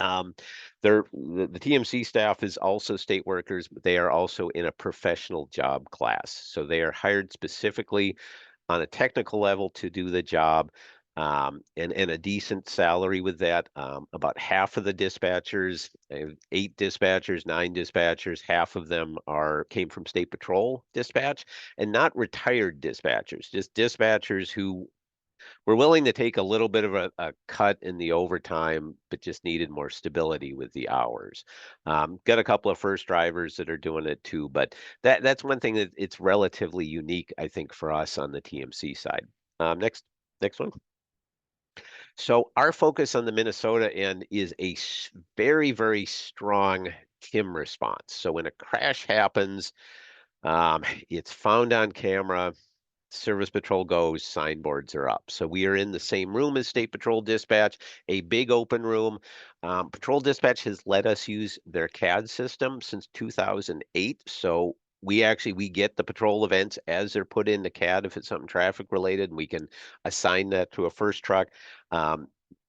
Um, the TMC staff is also state workers, but they are also in a professional job class. So they are hired specifically on a technical level to do the job, and a decent salary with that. About half of the dispatchers, 8 dispatchers, 9 dispatchers, half of them came from State Patrol dispatch, and not retired dispatchers, just dispatchers who were willing to take a little bit of a cut in the overtime, but just needed more stability with the hours. Got a couple of first drivers that are doing it too, but that's one thing that it's relatively unique, I think, for us on the TMC side. Next one. So our focus on the Minnesota end is very, very strong TIM response. So when a crash happens, it's found on camera. Service Patrol goes, signboards are up. So we are in the same room as State Patrol Dispatch, a big open room. Patrol Dispatch has let us use their CAD system since 2008. So we get the patrol events as they're put into CAD if it's something traffic related, and we can assign that to a first truck.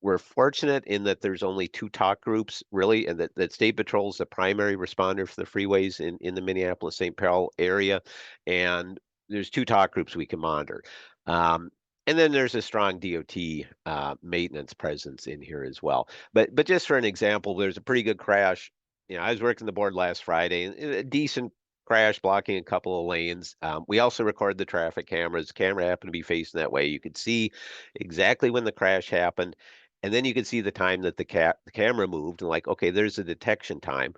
We're fortunate in that there's only 2 talk groups really, and that State Patrol is the primary responder for the freeways in the Minneapolis-St. Paul area. And there's 2 talk groups we can monitor. And then there's a strong DOT maintenance presence in here as well. But just for an example, there's a pretty good crash. I was working the board last Friday, and a decent crash blocking a couple of lanes. We also record the traffic cameras. The camera happened to be facing that way. You could see exactly when the crash happened, and then you could see the time that the camera moved, and like, okay, there's a detection time.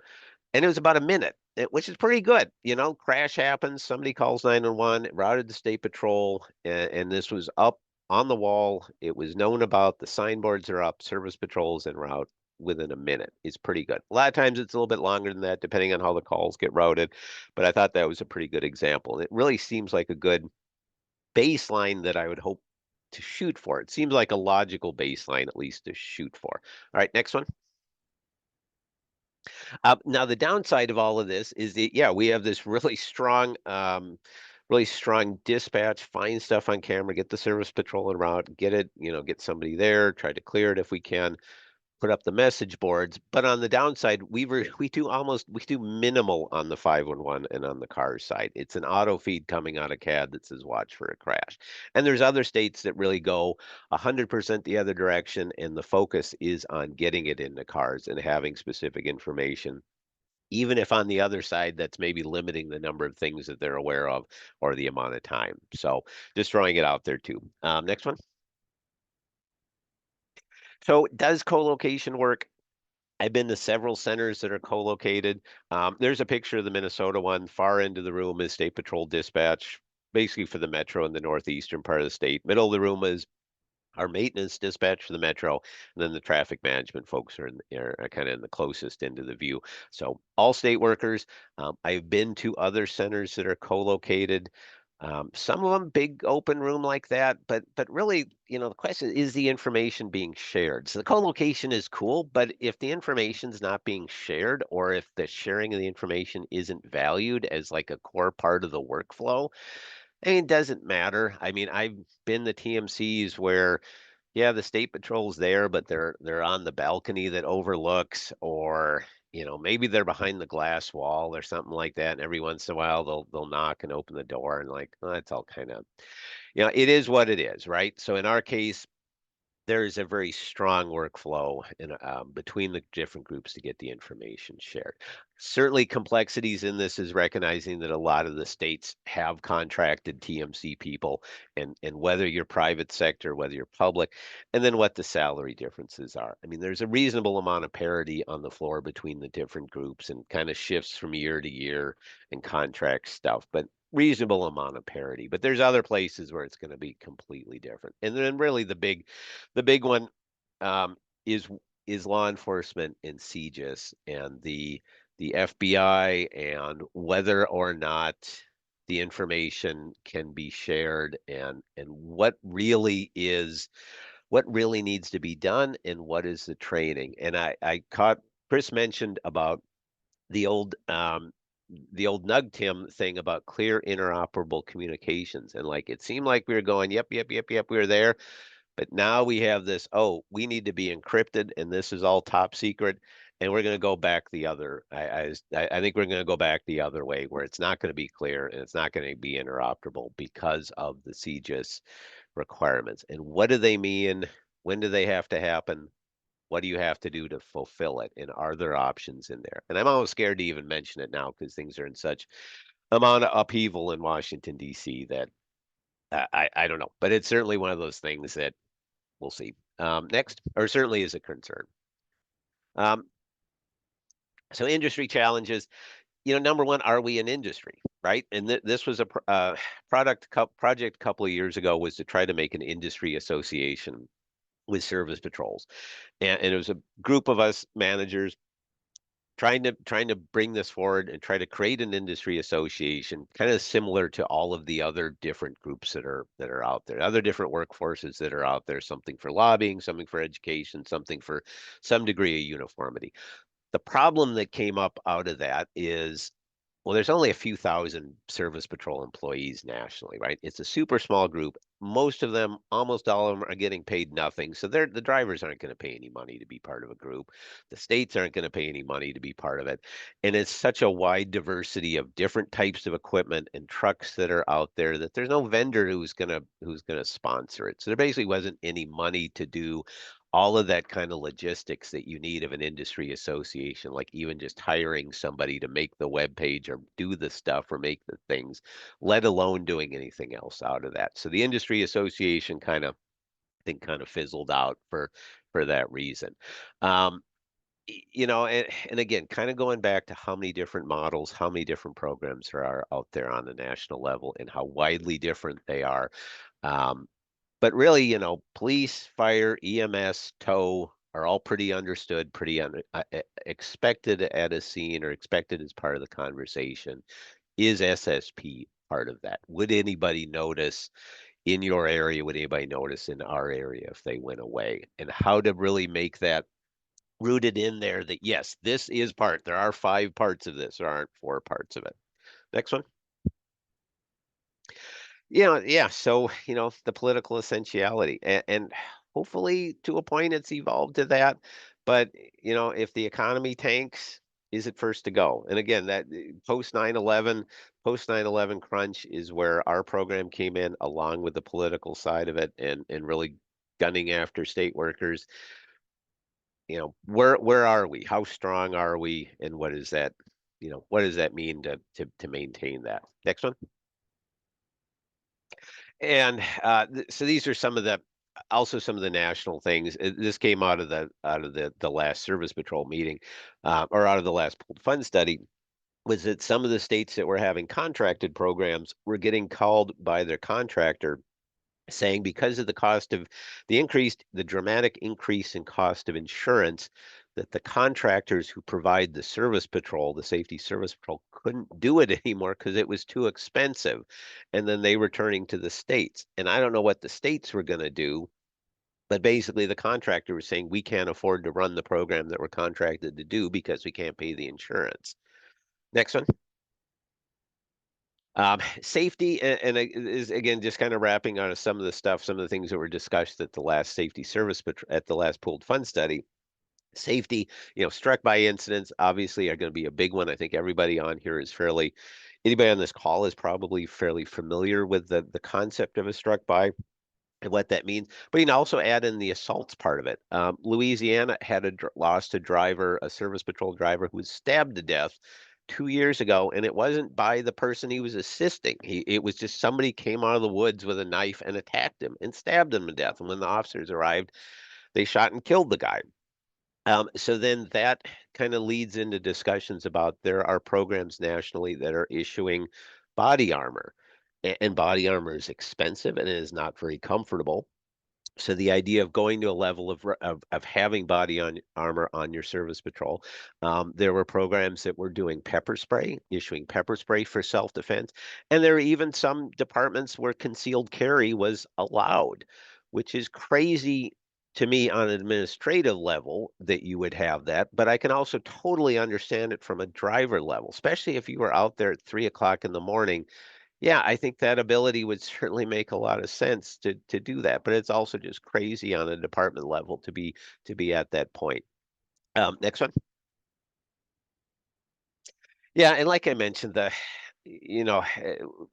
And it was about a minute, which is pretty good. Crash happens, somebody calls 911, routed to State Patrol, and this was up on the wall. It was known about, the signboards are up, Service Patrol's en route within a minute. It's pretty good. A lot of times it's a little bit longer than that, depending on how the calls get routed, but I thought that was a pretty good example. And it really seems like a good baseline that I would hope to shoot for. It seems like a logical baseline, at least, to shoot for. All right, next one. Now, the downside of all of this is that, yeah, we have this really strong dispatch, find stuff on camera, get the Service Patrol en route, get it, get somebody there, try to clear it if we can, put up the message boards. But on the downside, we do minimal on the 511 and on the car side. It's an auto feed coming out of CAD that says watch for a crash. And there's other states that really go 100% the other direction, and the focus is on getting it into cars and having specific information, even if on the other side that's maybe limiting the number of things that they're aware of or the amount of time. So just throwing it out there too. Next one. So does co-location work? I've been to several centers that are co-located. There's a picture of the Minnesota one. Far into the room is State Patrol Dispatch, basically for the metro in the northeastern part of the state. Middle of the room is our maintenance dispatch for the metro, and then the traffic management folks are kind of in the closest into the view. So all state workers. I've been to other centers that are co-located. Some of them big open room like that, but really, the question is the information being shared. So the co-location is cool, but if the information's not being shared, or if the sharing of the information isn't valued as like a core part of the workflow, I mean, it doesn't matter. I mean, I've been to TMCs where, yeah, the State Patrol's there, but they're on the balcony that overlooks, or maybe they're behind the glass wall or something like that. And every once in a while, they'll knock and open the door, and like, well, that's all kind of, it is what it is, right? So in our case, there is a very strong workflow between the different groups to get the information shared. Certainly, complexities in this is recognizing that a lot of the states have contracted TMC people, and whether you're private sector, whether you're public, and then what the salary differences are. I mean, there's a reasonable amount of parity on the floor between the different groups, and kind of shifts from year to year and contract stuff, but reasonable amount of parity. But there's other places where it's going to be completely different. And then really the big one um, is law enforcement and CJIS and the FBI, and whether or not the information can be shared, and what really needs to be done, and what is the training. And I caught Chris mentioned about the old NUGTIM thing about clear interoperable communications, and like it seemed like we were going, yep, we were there. But now we have this, oh, we need to be encrypted and this is all top secret. And we're going to go back the other. I think we're going to go back the other way where it's not going to be clear and it's not going to be interoperable because of the CGIS requirements. And what do they mean? When do they have to happen? What do you have to do to fulfill it? And are there options in there? And I'm almost scared to even mention it now because things are in such amount of upheaval in Washington, D.C. that I don't know. But it's certainly one of those things that we'll see. Next, or certainly is a concern. So industry challenges, number one, are we an industry, right? And this was a project a couple of years ago was to try to make an industry association with service patrols. And it was a group of us managers trying to bring this forward and try to create an industry association kind of similar to all of the other different groups that are out there, other different workforces that are out there, something for lobbying, something for education, something for some degree of uniformity. The problem that came up out of that is, well, there's only a few thousand Service Patrol employees nationally, right? It's a super small group. Most of them, almost all of them, are getting paid nothing. So the drivers aren't going to pay any money to be part of a group. The states aren't going to pay any money to be part of it. And it's such a wide diversity of different types of equipment and trucks that are out there that there's no vendor who's gonna sponsor it. So there basically wasn't any money to do all of that kind of logistics that you need of an industry association, like even just hiring somebody to make the web page or do the stuff or make the things, let alone doing anything else out of that. So the industry association kind of fizzled out for that reason. And again, kind of going back to how many different models, how many different programs there are out there on the national level and how widely different they are. But really, police, fire, EMS, tow are all pretty understood, pretty expected at a scene or expected as part of the conversation. Is SSP part of that? Would anybody notice in your area? Would anybody notice in our area if they went away? And how to really make that rooted in there that, yes, this is part. There are 5 parts of this. There aren't 4 parts of it. Next one. Yeah. So, the political essentiality and hopefully to a point it's evolved to that. But, if the economy tanks, is it first to go? And again, that post 9/11 crunch is where our program came in along with the political side of it and really gunning after state workers. Where are we? How strong are we? And what does that mean to maintain that? Next one. And so these are some of the national things. This came out of the last Service Patrol meeting, or out of the last pooled fund study, was that some of the states that were having contracted programs were getting called by their contractor saying because of the dramatic increase in cost of insurance, that the contractors who provide the service patrol, the safety service patrol, couldn't do it anymore because it was too expensive. And then they were turning to the states. And I don't know what the states were going to do, but basically the contractor was saying, we can't afford to run the program that we're contracted to do because we can't pay the insurance. Next one. Safety is again just kind of wrapping on some of the things that were discussed at the last safety service, but at the last pooled fund study. Safety, struck by incidents obviously are going to be a big one. I think anybody on this call is probably fairly familiar with the concept of a struck by and what that means. But you can also add in the assaults part of it. Louisiana had lost a service patrol driver who was stabbed to death 2 years ago, and it wasn't by the person he was assisting. It was just somebody came out of the woods with a knife and attacked him and stabbed him to death. And when the officers arrived, they shot and killed the guy. So then that kind of leads into discussions about there are programs nationally that are issuing body armor, and body armor is expensive and it is not very comfortable. So the idea of going to a level of having armor on your service patrol, there were programs that were doing issuing pepper spray for self-defense, and there were even some departments where concealed carry was allowed, which is crazy to me on an administrative level that you would have that. But I can also totally understand it from a driver level, especially if you were out there at 3 o'clock in the morning Yeah, I think that ability would certainly make a lot of sense to do that, but it's also just crazy on a department level to be at that point. Next one. Yeah, and like I mentioned, at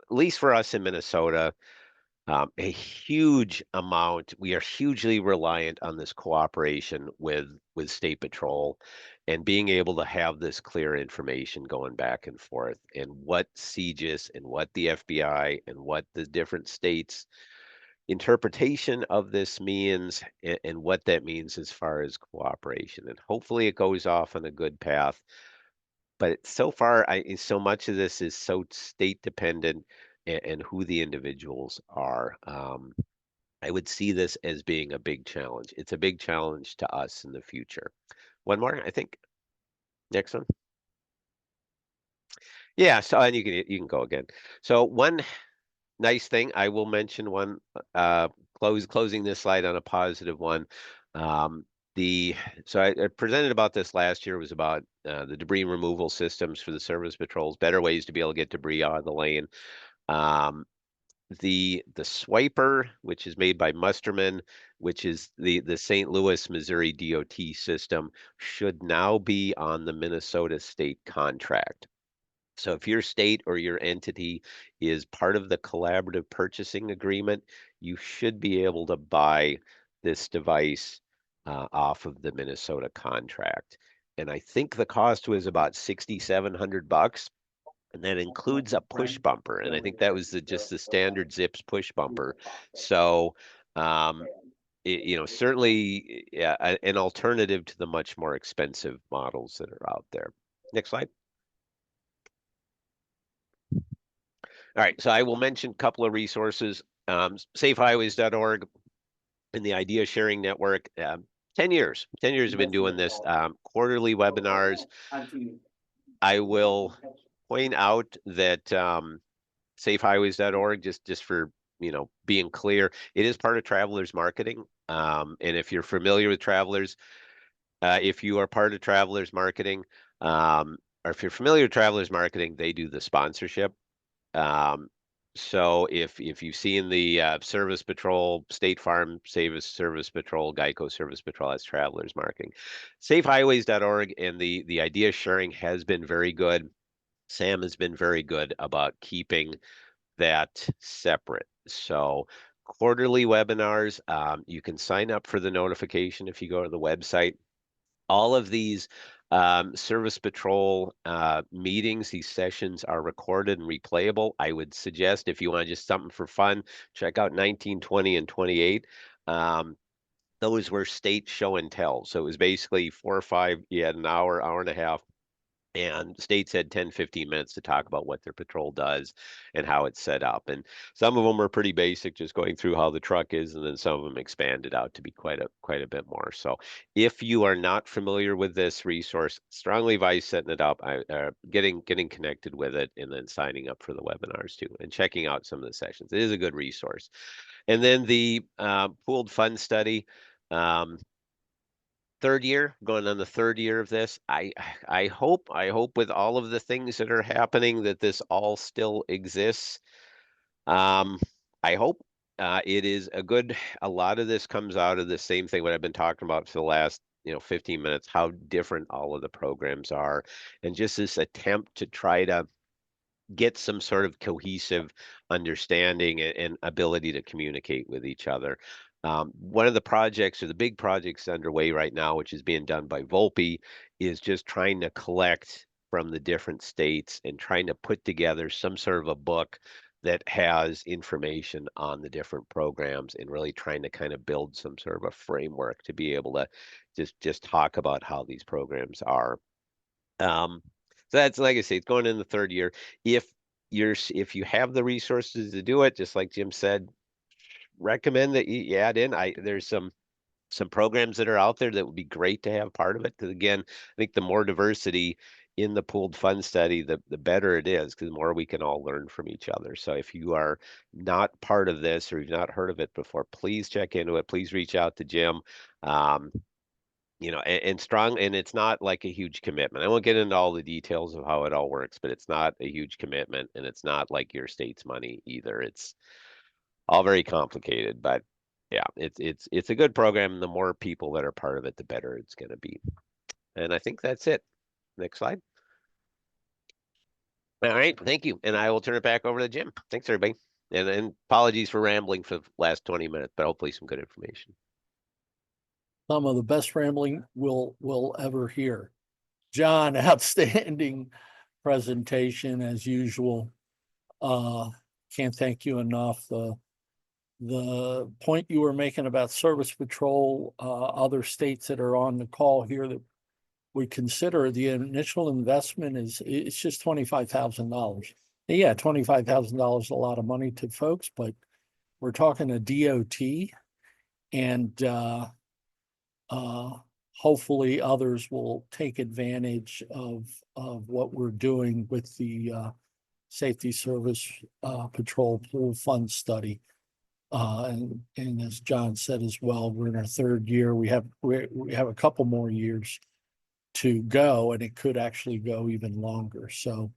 least for us in Minnesota, a huge amount. We are hugely reliant on this cooperation with State Patrol and being able to have this clear information going back and forth, and what CGIS and what the FBI and what the different states interpretation of this means, and what that means as far as cooperation. And hopefully it goes off on a good path. But so far, so much of this is so state dependent, and who the individuals are. I would see this as being a big challenge. It's a big challenge to us in the future. One more, I think. Next one. Yeah. So, and you can go again. So one nice thing I will mention, one closing this slide on a positive one. Um, the so I presented about this last year, was about the debris removal systems for the service patrols, better ways to be able to get debris out of the lane. Um, the swiper, which is made by Musterman, which is the St. Louis, Missouri DOT system, should now be on the Minnesota state contract. So if your state or your entity is part of the collaborative purchasing agreement, you should be able to buy this device off of the Minnesota contract. And I think the cost was about $6,700, and that includes a push bumper. And I think that was just the standard Zips push bumper. So, certainly, yeah, an alternative to the much more expensive models that are out there. Next slide. All right, so I will mention a couple of resources. Safehighways.org and the Idea Sharing Network. 10 years. 10 years have been doing this. Quarterly webinars. I will point out that safehighways.org, just for being clear, it is part of Travelers Marketing. And if you're familiar with Travelers, if you are part of Travelers Marketing, or if you're familiar with Travelers Marketing, they do the sponsorship. So if you've seen the Service Patrol, State Farm Service Patrol, Geico Service Patrol, as Travelers Marketing, safehighways.org and the idea sharing has been very good. Sam has been very good about keeping that separate. So quarterly webinars, you can sign up for the notification if you go to the website. All of these Service Patrol meetings, these sessions are recorded and replayable. I would suggest, if you want just something for fun, check out 19, 20, and 28. Those were state show and tell. So it was basically 4 or 5, you had an hour, hour and a half, and states had 10, 15 minutes to talk about what their patrol does and how it's set up. And some of them are pretty basic, just going through how the truck is, and then some of them expanded out to be quite a bit more. So if you are not familiar with this resource, strongly advise setting it up, getting connected with it, and then signing up for the webinars too, and checking out some of the sessions. It is a good resource. And then the pooled fund study. Third year, going on the third year of this. I hope with all of the things that are happening that this all still exists. I hope it is a lot of this comes out of the same thing what I've been talking about for the last 15 minutes, how different all of the programs are, and just this attempt to try to get some sort of cohesive understanding and ability to communicate with each other. One of the projects, or the big projects underway right now, which is being done by Volpe, is just trying to collect from the different states and trying to put together some sort of a book that has information on the different programs, and really trying to kind of build some sort of a framework to be able to just talk about how these programs are. So that's, like I say, it's going in the third year. If if you have the resources to do it, just like Jim said, recommend that you add in. There's some programs that are out there that would be great to have part of it. Because again, I think the more diversity in the pooled fund study, the better it is, because the more we can all learn from each other. So if you are not part of this, or you've not heard of it before, please check into it. Please reach out to Jim. and strong, and it's not like a huge commitment. I won't get into all the details of how it all works, but it's not a huge commitment, and it's not like your state's money either. It's all very complicated, but yeah, it's a good program. And the more people that are part of it, the better it's going to be. And I think that's it. Next slide. All right, thank you. And I will turn it back over to Jim. Thanks, everybody. And apologies for rambling for the last 20 minutes, but hopefully some good information. Some of the best rambling we'll ever hear. John, outstanding presentation as usual. Can't thank you enough. The point you were making about Service Patrol, other states that are on the call here that we consider the initial investment it's just $25,000. Yeah, $25,000 is a lot of money to folks, but we're talking a DOT, and hopefully others will take advantage of what we're doing with the Safety Service Patrol Pool Fund Study. And as John said as well, we're in our third year. We have a couple more years to go, and it could actually go even longer. So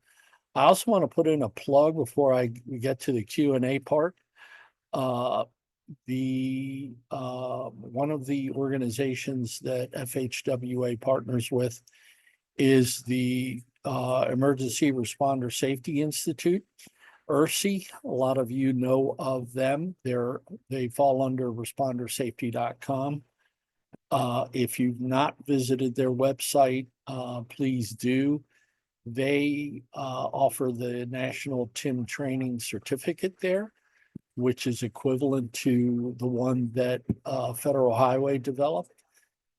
I also want to put in a plug before we get to the Q&A part. One of the organizations that FHWA partners with is the Emergency Responder Safety Institute, ERSI. A lot of you know of them. They fall under respondersafety.com. If you've not visited their website, please do. They offer the National TIM Training Certificate there, which is equivalent to the one that Federal Highway developed.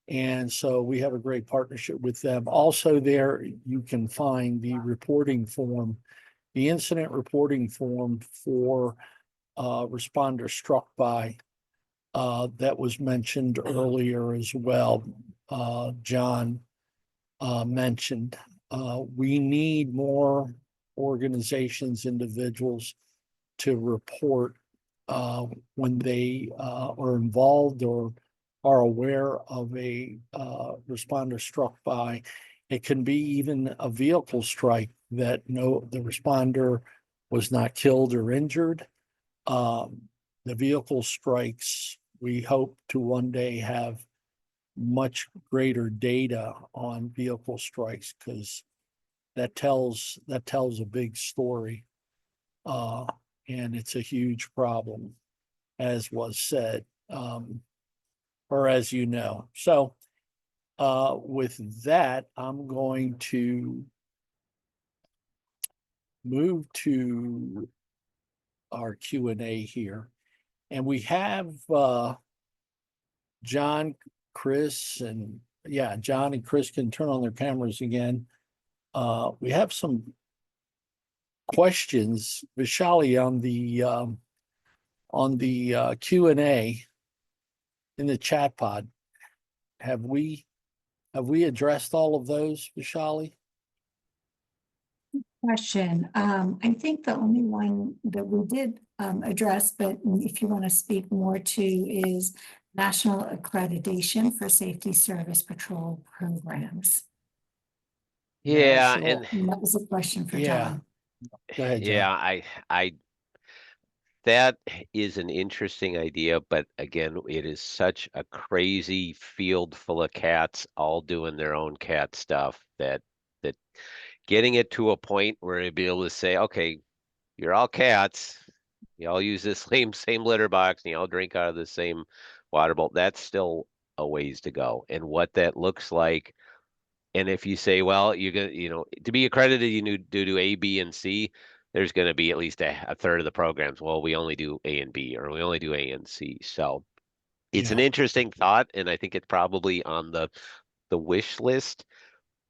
And so we have a great partnership with them. Also there, you can find the reporting form, the incident reporting form for responder struck by that was mentioned earlier as well. John mentioned we need more organizations, individuals to report when they are involved or are aware of a responder struck by. It can be even a vehicle strike that the responder was not killed or injured. The vehicle strikes, we hope to one day have much greater data on vehicle strikes, because that tells a big story. And it's a huge problem, as was said, or as you know. So with that, I'm going to move to our Q&A here. And we have John, Chris, and John and Chris can turn on their cameras again. We have some questions, Vishali, on the Q&A in the chat pod. Have we addressed all of those, Vishali? Question. I think the only one that we did address, but if you want to speak more to, is national accreditation for safety service patrol programs. Yeah, National- And that was a question for Yeah. John. Go ahead, John. yeah, I that is an interesting idea, but again, it is such a crazy field full of cats all doing their own cat stuff that getting it to a point where you'd be able to say, okay, you're all cats, you all use this same litter box, and you all drink out of the same water bowl. That's still a ways to go. And what that looks like, and if you say, well, you're gonna, to be accredited, you need to do A, B, and C. There's going to be at least a third of the programs. Well, we only do A and B, or we only do A and C. So it's an interesting thought, and I think it's probably on the wish list,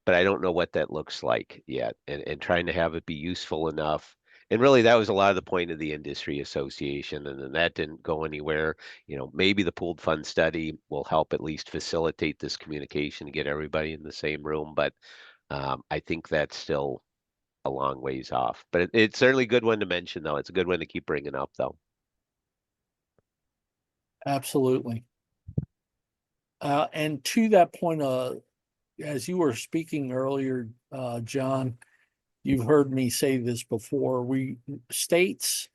but I don't know what that looks like yet. And trying to have it be useful enough. And really, that was a lot of the point of the industry association, and then that didn't go anywhere. Maybe the pooled fund study will help at least facilitate this communication to get everybody in the same room. But I think that's still a long ways off. But it's certainly a good one to mention, though. It's a good one to keep bringing up, though. Absolutely. And to that point, as you were speaking earlier, John, you've heard me say this before, states,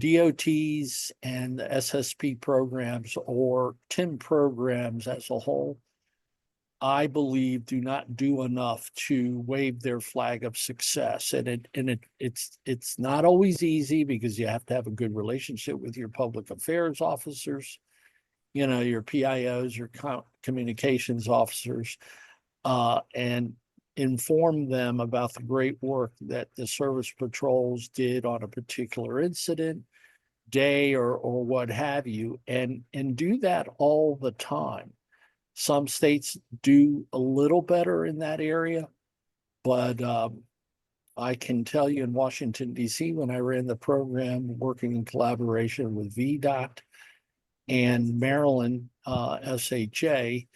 DOTs and the SSP programs or TIM programs as a whole, I believe do not do enough to wave their flag of success. And it's not always easy because you have to have a good relationship with your public affairs officers, your PIOs, your communications officers, and inform them about the great work that the service patrols did on a particular incident, day, or what have you, and do that all the time. Some states do a little better in that area, but I can tell you in Washington, D.C., when I ran the program working in collaboration with VDOT and Maryland SHA,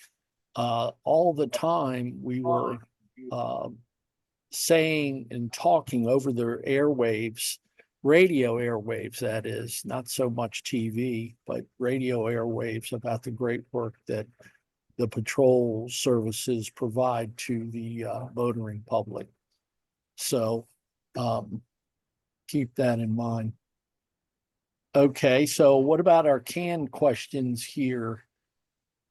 all the time we were saying and talking over the airwaves, radio airwaves, that is, not so much TV, but radio airwaves, about the great work that the patrol services provide to the motoring public. So keep that in mind. Okay, so what about our canned questions here?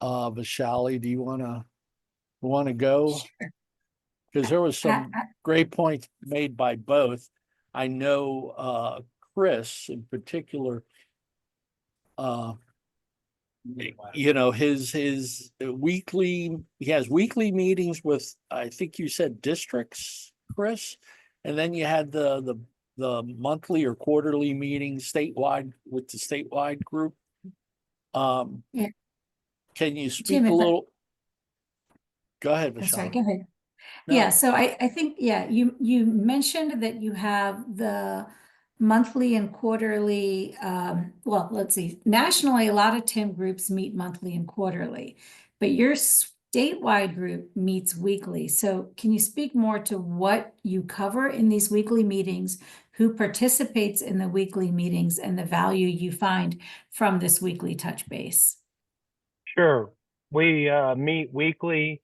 Vishali, do you want to go? Because there was some great points made by both. I know Chris in particular, his weekly, he has weekly meetings with, I think you said districts, Chris, and then you had the monthly or quarterly meetings statewide with the statewide group. Yeah. Can you speak Jim, a little? Go ahead, I'm sorry, Vishali. go ahead. No. Yeah, so I think, yeah, you mentioned that you have the monthly and quarterly, well, let's see, nationally, a lot of TIM groups meet monthly and quarterly, but your statewide group meets weekly. So can you speak more to what you cover in these weekly meetings, who participates in the weekly meetings, and the value you find from this weekly touch base? Sure. We meet weekly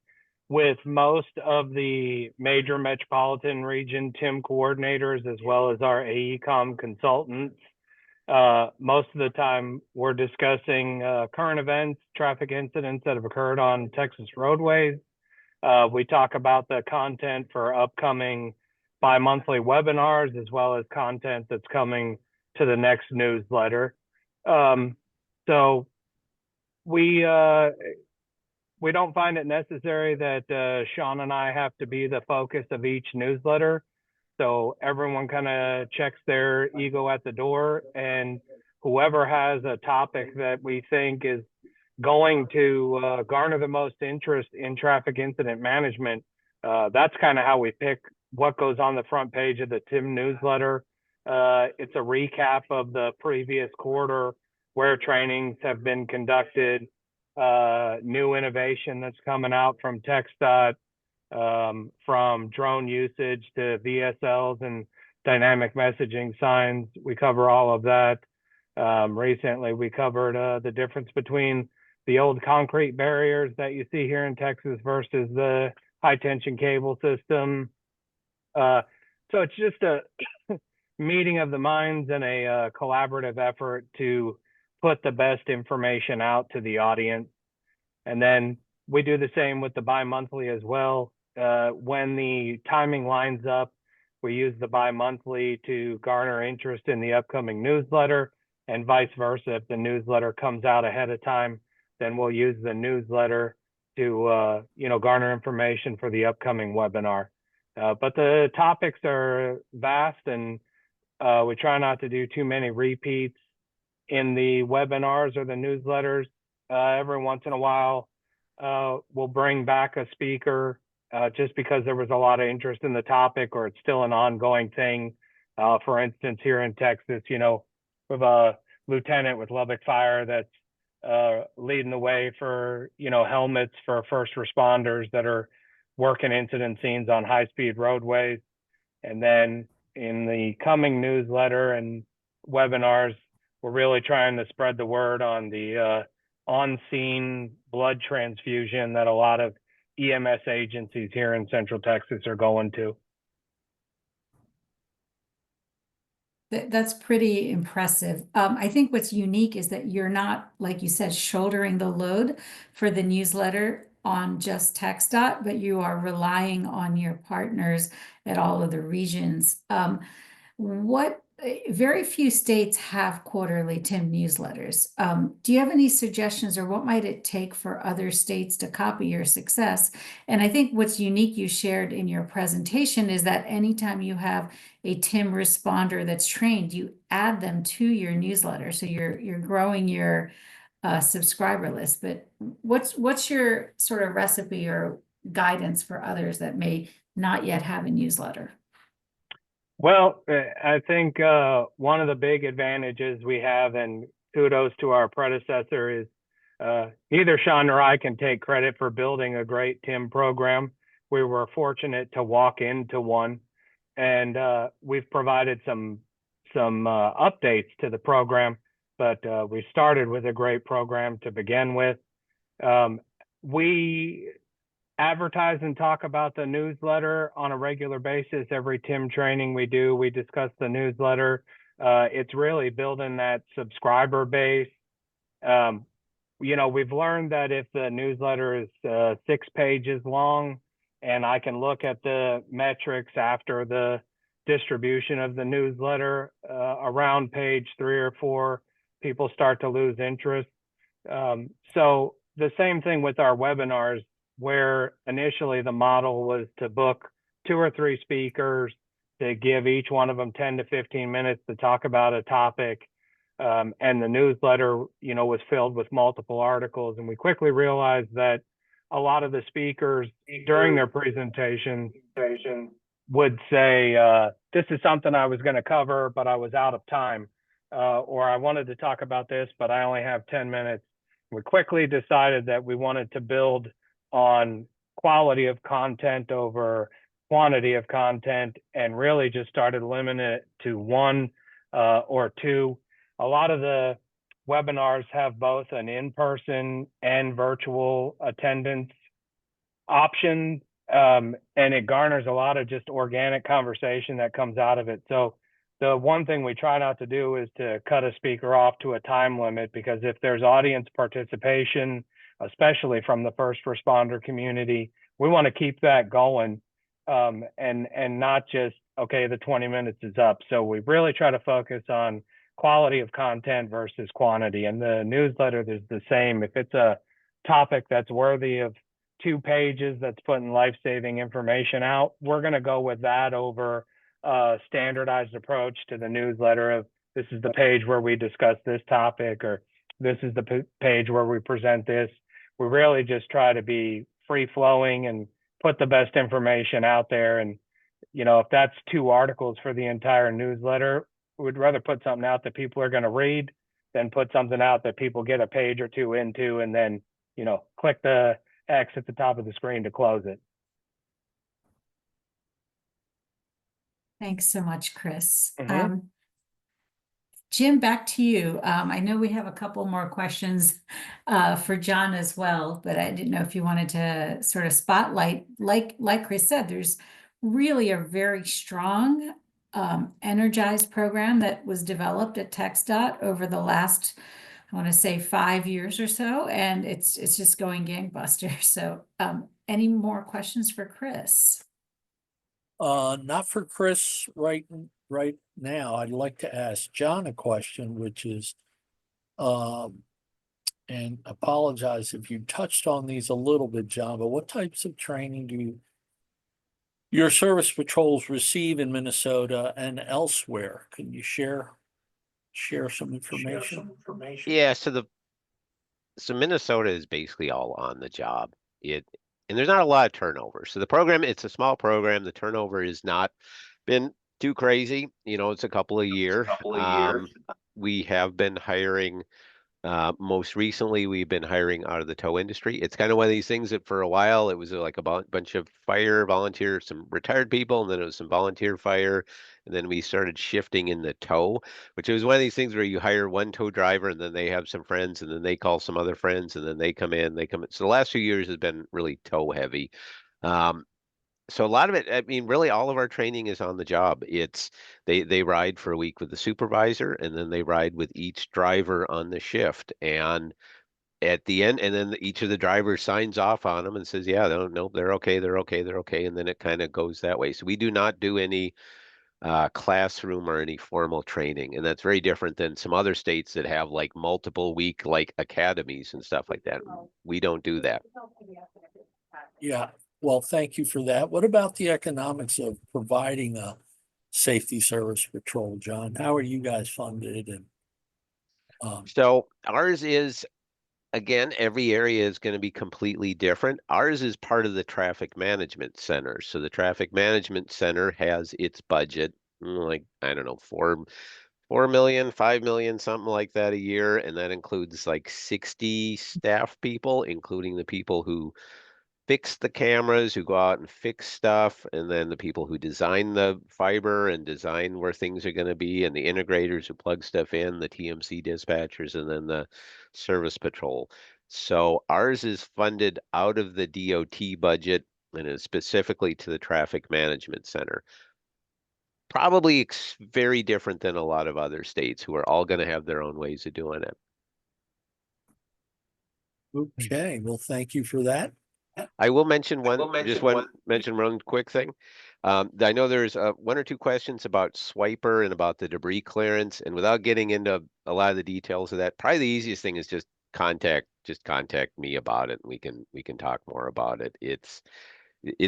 with most of the major metropolitan region TIM coordinators, as well as our AECOM consultants. Most of the time we're discussing current events, traffic incidents that have occurred on Texas roadways. We talk about the content for upcoming bi-monthly webinars, as well as content that's coming to the next newsletter. So we don't find it necessary that Sean and I have to be the focus of each newsletter. So everyone kind of checks their ego at the door, and whoever has a topic that we think is going to garner the most interest in traffic incident management, that's kind of how we pick what goes on the front page of the TIM newsletter. It's a recap of the previous quarter, where trainings have been conducted, new innovation that's coming out from TxDOT, from drone usage to VSLs and dynamic messaging signs. We cover all of that. Recently, we covered the difference between the old concrete barriers that you see here in Texas versus the high tension cable system. So it's just a meeting of the minds and a collaborative effort to put the best information out to the audience. And then we do the same with the bi-monthly as well. When the timing lines up, we use the bi-monthly to garner interest in the upcoming newsletter, and vice versa. If the newsletter comes out ahead of time, then we'll use the newsletter to garner information for the upcoming webinar. But the topics are vast, and we try not to do too many repeats in the webinars or the newsletters. Every once in a while, we'll bring back a speaker just because there was a lot of interest in the topic, or it's still an ongoing thing. For instance, here in Texas, we have a lieutenant with Lubbock Fire that's leading the way for, helmets for first responders that are working incident scenes on high-speed roadways. And then in the coming newsletter and webinars, we're really trying to spread the word on the on-scene blood transfusion that a lot of EMS agencies here in Central Texas are going to. That's pretty impressive. I think what's unique is that you're not, like you said, shouldering the load for the newsletter on just TxDOT, but you are relying on your partners at all of the regions. Very few states have quarterly TIM newsletters. Do you have any suggestions, or what might it take for other states to copy your success? And I think what's unique you shared in your presentation is that anytime you have a TIM responder that's trained, you add them to your newsletter. So you're growing your subscriber list. But what's your sort of recipe or guidance for others that may not yet have a newsletter? Well, I think one of the big advantages we have, and kudos to our predecessor, is neither Sean nor I can take credit for building a great TIM program. We were fortunate to walk into one, and we've provided some updates to the program, but we started with a great program to begin with. We advertise and talk about the newsletter on a regular basis. Every TIM training we do, we discuss the newsletter. It's really building that subscriber base. You know, we've learned that if the newsletter is 6 pages long, and I can look at the metrics after the distribution of the newsletter, around page 3 or 4, people start to lose interest. So the same thing with our webinars, where initially the model was to book 2 or 3 speakers, to give each one of them 10 to 15 minutes to talk about a topic. And the newsletter, you know, was filled with multiple articles. And we quickly realized that a lot of the speakers during their presentation would say, this is something I was going to cover, but I was out of time. Or I wanted to talk about this, but I only have 10 minutes. We quickly decided that we wanted to build on quality of content over quantity of content, and really just started limiting it to 1 or 2. A lot of the webinars have both an in-person and virtual attendance option, and it garners a lot of just organic conversation that comes out of it. So the one thing we try not to do is to cut a speaker off to a time limit, because if there's audience participation, especially from the first responder community, we want to keep that going, and not just, okay, the 20 minutes is up. So we really try to focus on quality of content versus quantity. And the newsletter is the same. If it's a topic that's worthy of 2 pages, that's putting life-saving information out, we're going to go with that over a standardized approach to the newsletter of, this is the page where we discuss this topic, or this is the page where we present this. We really just try to be free-flowing and put the best information out there. And, you know, if that's 2 articles for the entire newsletter, we'd rather put something out that people are going to read than put something out that people get a page or 2 into and then, you know, click the X at the top of the screen to close it. Thanks so much, Chris. Mhm. Jim, back to you. I know we have a couple more questions for John as well, but I didn't know if you wanted to sort of spotlight, like Chris said, there's really a very strong, energized program that was developed at TxDOT over the last, I want to say 5 years or so, and it's just going gangbusters. So any more questions for Chris? Not for Chris right now. I'd like to ask John a question, which is, and apologize if you touched on these a little bit, John, but what types of training do your service patrols receive in Minnesota and elsewhere? Can you share some information? Yeah, so Minnesota is basically all on the job. And there's not a lot of turnover. So the program, it's a small program. The turnover has not been too crazy. You know, it's a couple of years. We have been hiring. Most recently, we've been hiring out of the tow industry. It's kind of one of these things that for a while it was like a bunch of fire volunteers, some retired people, and then it was some volunteer fire, And then we started shifting in the tow, which was one of these things where you hire one tow driver and then they have some friends and then they call some other friends and then they come in. So the last few years has been really tow heavy. So a lot of it, I mean, really all of our training is on the job. It's they ride for a week with the supervisor and then they ride with each driver on the shift. And at the end, and then each of the drivers signs off on them and says, yeah, no, they're okay, they're okay, they're okay. And then it kind of goes that way. So we do not do any classroom or any formal training. And that's very different than some other states that have like multiple week like academies and stuff like that. We don't do that. Yeah, well, thank you for that. What about the economics of providing a safety service patrol, John? How are you guys funded and So ours is, again, every area is going to be completely different. Ours is part of the traffic management center. So the traffic management center has its budget, like, I don't know, 4 million, 5 million, something like that a year. And that includes like 60 staff people, including the people who fix the cameras, who go out and fix stuff, and then the people who design the fiber and design where things are going to be, and the integrators who plug stuff in, the TMC dispatchers, and then the service patrol. So ours is funded out of the DOT budget and is specifically to the traffic management center. Probably very different than a lot of other states who are all going to have their own ways of doing it. okay, well, thank you for that. I will mention mention one quick thing. I know there's one or two questions about Swiper and about the debris clearance, and without getting into a lot of the details of that, probably the easiest thing is just contact me about it, and we can talk more about it. It's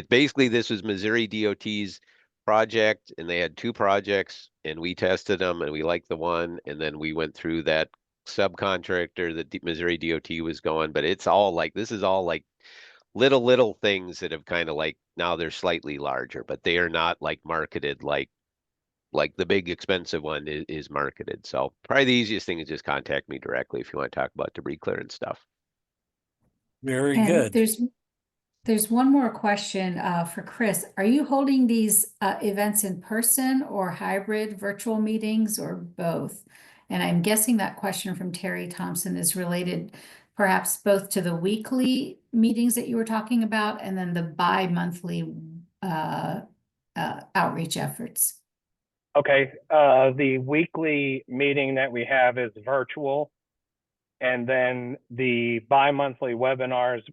basically, this was Missouri DOT's project, and they had two projects, and we tested them, and we liked the one, and then we went through that subcontractor that Missouri DOT was going, but it's all like, this is all like little things that have kind of like, now they're slightly larger, but they are not like marketed like the big expensive one is marketed. So probably the easiest thing is just contact me directly if you want to talk about debris clearance stuff. Very And good. there's one more question for Chris. Are you holding these events in person or hybrid virtual meetings or both? And I'm guessing that question from Terry Thompson is related perhaps both to the weekly meetings that you were talking about and then the bi-monthly outreach efforts. Okay, the weekly meeting that we have is virtual. And then the bi-monthly webinars,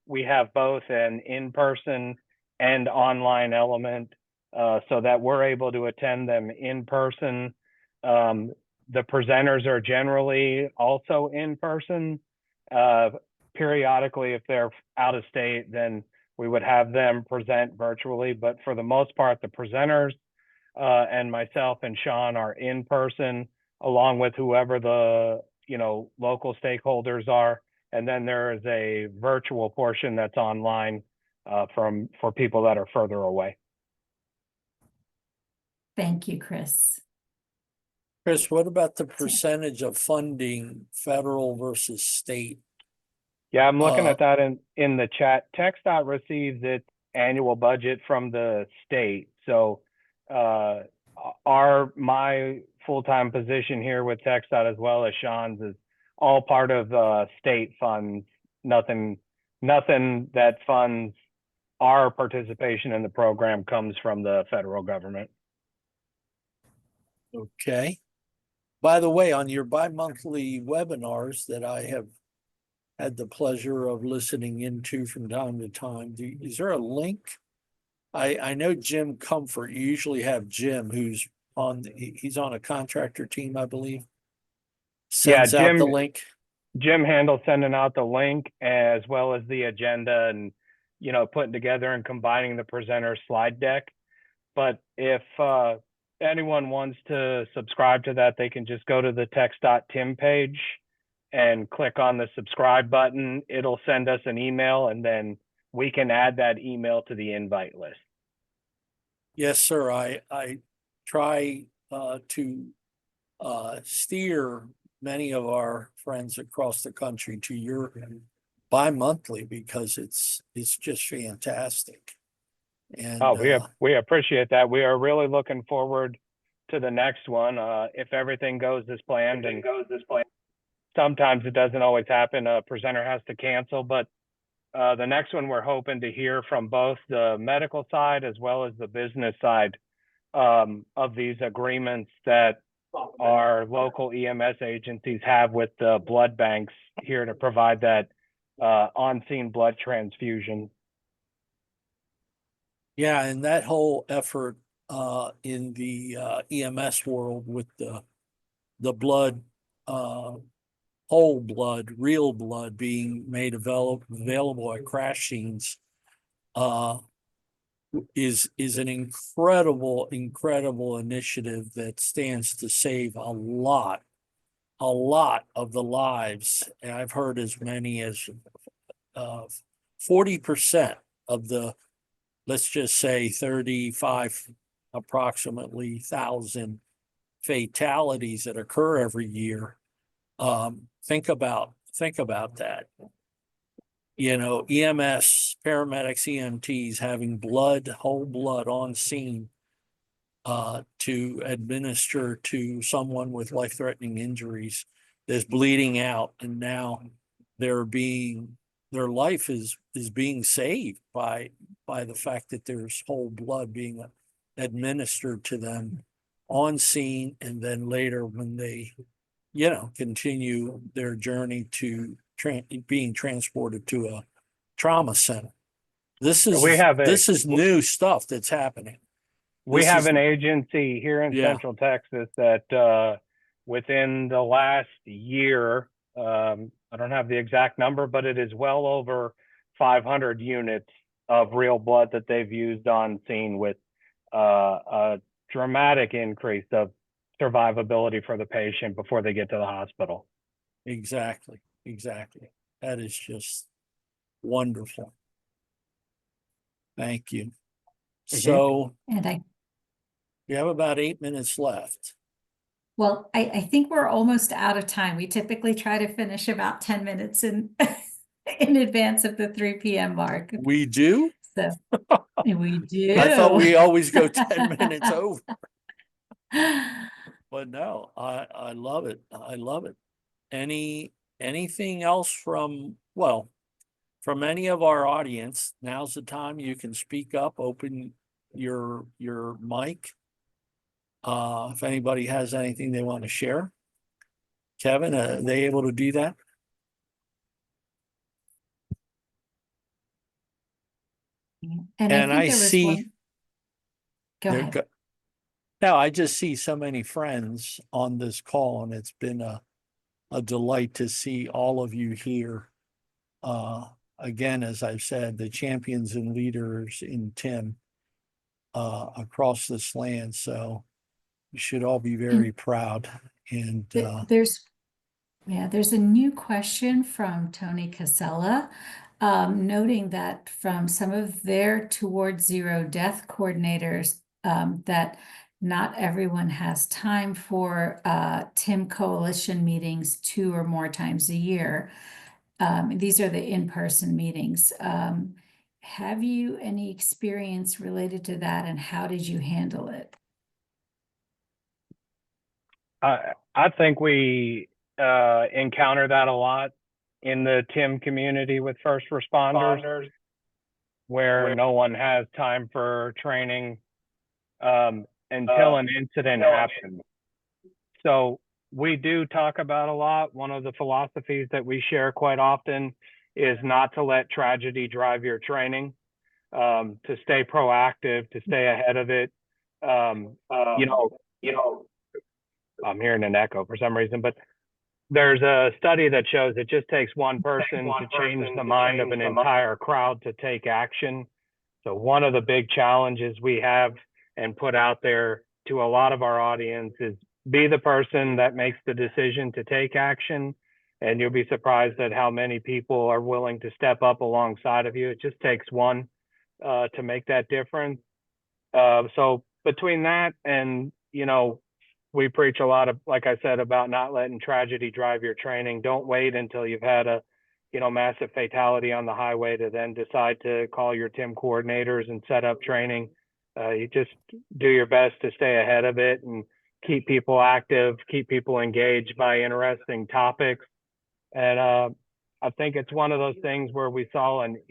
we have both an in-person and online element so that we're able to attend them in person. The presenters are generally also in person. Periodically, if they're out of state, then we would have them present virtually. But for the most part, the presenters and myself and Sean are in person, along with whoever the local stakeholders are. And then there is a virtual portion that's online for people that are further away. Thank you, Chris. Chris, what about the percentage of funding federal versus state? Yeah, I'm looking at that in the chat. TxDOT receives its annual budget from the state. So my full-time position here with TxDOT as well as Sean's is all part of state funds. Nothing that funds our participation in the program comes from the federal government. Okay. By the way, on your bi-monthly webinars that I have had the pleasure of listening into from time to time, is there a link? I know Jim Comfort, you usually have Jim he's on a contractor team, I believe. Sends out the link. Jim handles sending out the link as well as the agenda and, putting together and combining the presenter slide deck. But if anyone wants to subscribe to that, they can just go to the TxDOT Tim page and click on the subscribe button. It'll send us an email and then we can add that email to the invite list. Yes, sir. I try to steer many of our friends across the country to your bi-monthly because it's just fantastic. And we appreciate that. We are really looking forward to the next one, if everything goes as planned, and sometimes it doesn't always happen, a presenter has to cancel, but the next one, we're hoping to hear from both the medical side as well as the business side of these agreements that our local EMS agencies have with the blood banks here to provide that on-scene blood transfusion. Yeah, and that whole effort in the EMS world with the blood, whole blood, real blood being made available at crash scenes is an incredible initiative that stands to save a lot of the lives. And I've heard as many as 40% of the, let's just say 35 approximately thousand fatalities that occur every year. Think about that. You know, EMS, paramedics, EMTs having whole blood on scene to administer to someone with life-threatening injuries that's bleeding out, and now their life is being saved by the fact that there's whole blood being administered to them on scene, and then later when they, you know, continue their journey to being transported to a trauma center. This is new stuff that's happening. We have an agency here in Central Texas that within the last year, I don't have the exact number, but it is well over 500 units of real blood that they've used on scene, with a dramatic increase of survivability for the patient before they get to the hospital. Exactly. That is just wonderful. Thank you. So And we have about 8 minutes left. well, I think we're almost out of time. We typically try to finish about 10 minutes in advance of the 3 p.m. mark. We do? So we do. I thought we always go 10 minutes over. But no, I love it. Anything else from any of our audience? Now's the time you can speak up, open your mic. If anybody has anything they want to share. Kevin, are they able to do that? And I see. Go ahead. Now, I just see so many friends on this call, and it's been a delight to see all of you here. Again, as I've said, the champions and leaders in TIM across this land. So you should all be very proud. And there's a new question from Tony Casella, noting that from some of their Towards Zero Death coordinators, that not everyone has time for TIM coalition meetings 2 or more times a year. These are the in-person meetings. Have you any experience related to that, and how did you handle it? I think we encounter that a lot in the TIM community with first responders, where no one has time for training until an incident happens. So we do talk about a lot. One of the philosophies that we share quite often is not to let tragedy drive your training, to stay proactive, to stay ahead of it. I'm hearing an echo for some reason, but there's a study that shows it just takes one person to change the mind of an entire crowd to take action. So one of the big challenges we have and put out there to a lot of our audience is be the person that makes the decision to take action. And you'll be surprised at how many people are willing to step up alongside of you. It just takes one to make that difference. So between that and, we preach a lot of, like I said, about not letting tragedy drive your training. Don't wait until you've had a, massive fatality on the highway to then decide to call your TIM coordinators and set up training. You just do your best to stay ahead of it. And keep people active, keep people engaged by interesting topics. And I think it's one of those things where we saw an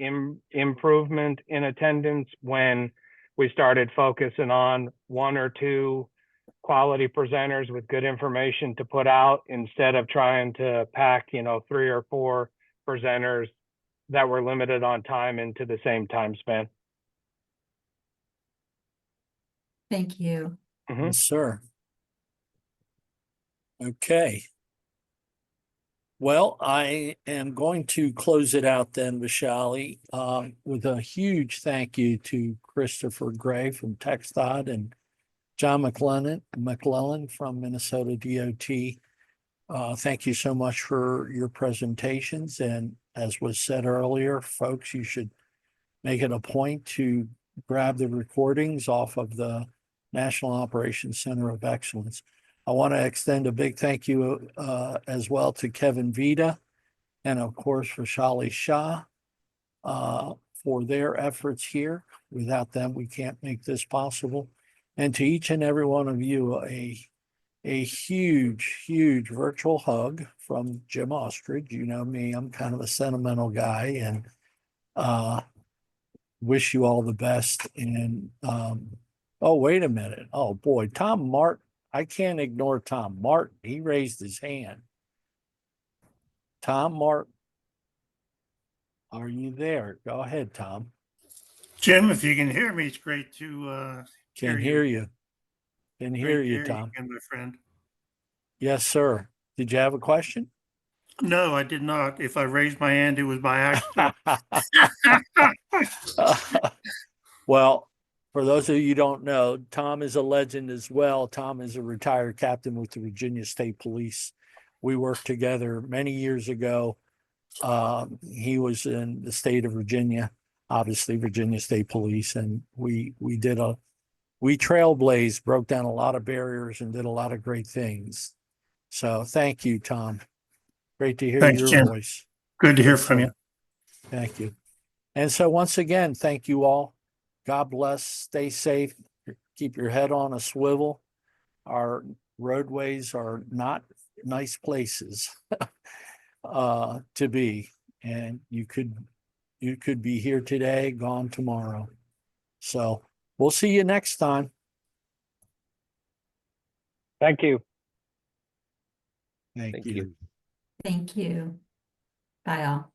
improvement in attendance when we started focusing on one or two quality presenters with good information to put out instead of trying to pack, 3 or 4 presenters that were limited on time into the same time span. Thank you. Mhm. Yes, sir. Okay. Well, I am going to close it out then, Vishali, with a huge thank you to Christopher Gray from TxDOT and John McClellan from Minnesota DOT. Thank you so much for your presentations. And as was said earlier, folks, you should make it a point to grab the recordings off of the National Operations Center of Excellence. I want to extend a big thank you as well to Kevin Vita and of course Vishali Shah for their efforts here. Without them, we can't make this possible. And to each and every one of you, a huge, huge virtual hug from Jim Ostrich. You know me, I'm kind of a sentimental guy, and wish you all the best. And oh, wait a minute. Oh boy, Tom Martin. I can't ignore Tom Martin. He raised his hand. Tom Martin, are you there? Go ahead, Tom. Jim, if you can hear me, it's great to Can hear you. Can hear great to you, hear Tom. again, my friend. Yes, sir. Did you have a question? No, I did not. If I raised my hand, it was by accident. Well, for those of you who don't know, Tom is a legend as well. Tom is a retired captain with the Virginia State Police. We worked together many years ago. He was in the state of Virginia, obviously Virginia State Police, and we trailblazed, broke down a lot of barriers and did a lot of great things. So thank you, Tom. Great to hear Thanks, your Jim. voice. Good to hear Yes, from sir. you. Thank you. And so once again, thank you all. God bless. Stay safe. Keep your head on a swivel. Our roadways are not nice places to be. And you could be here today, gone tomorrow. So we'll see you next time. Thank you. Thank Thank you. you. Thank you. Bye all.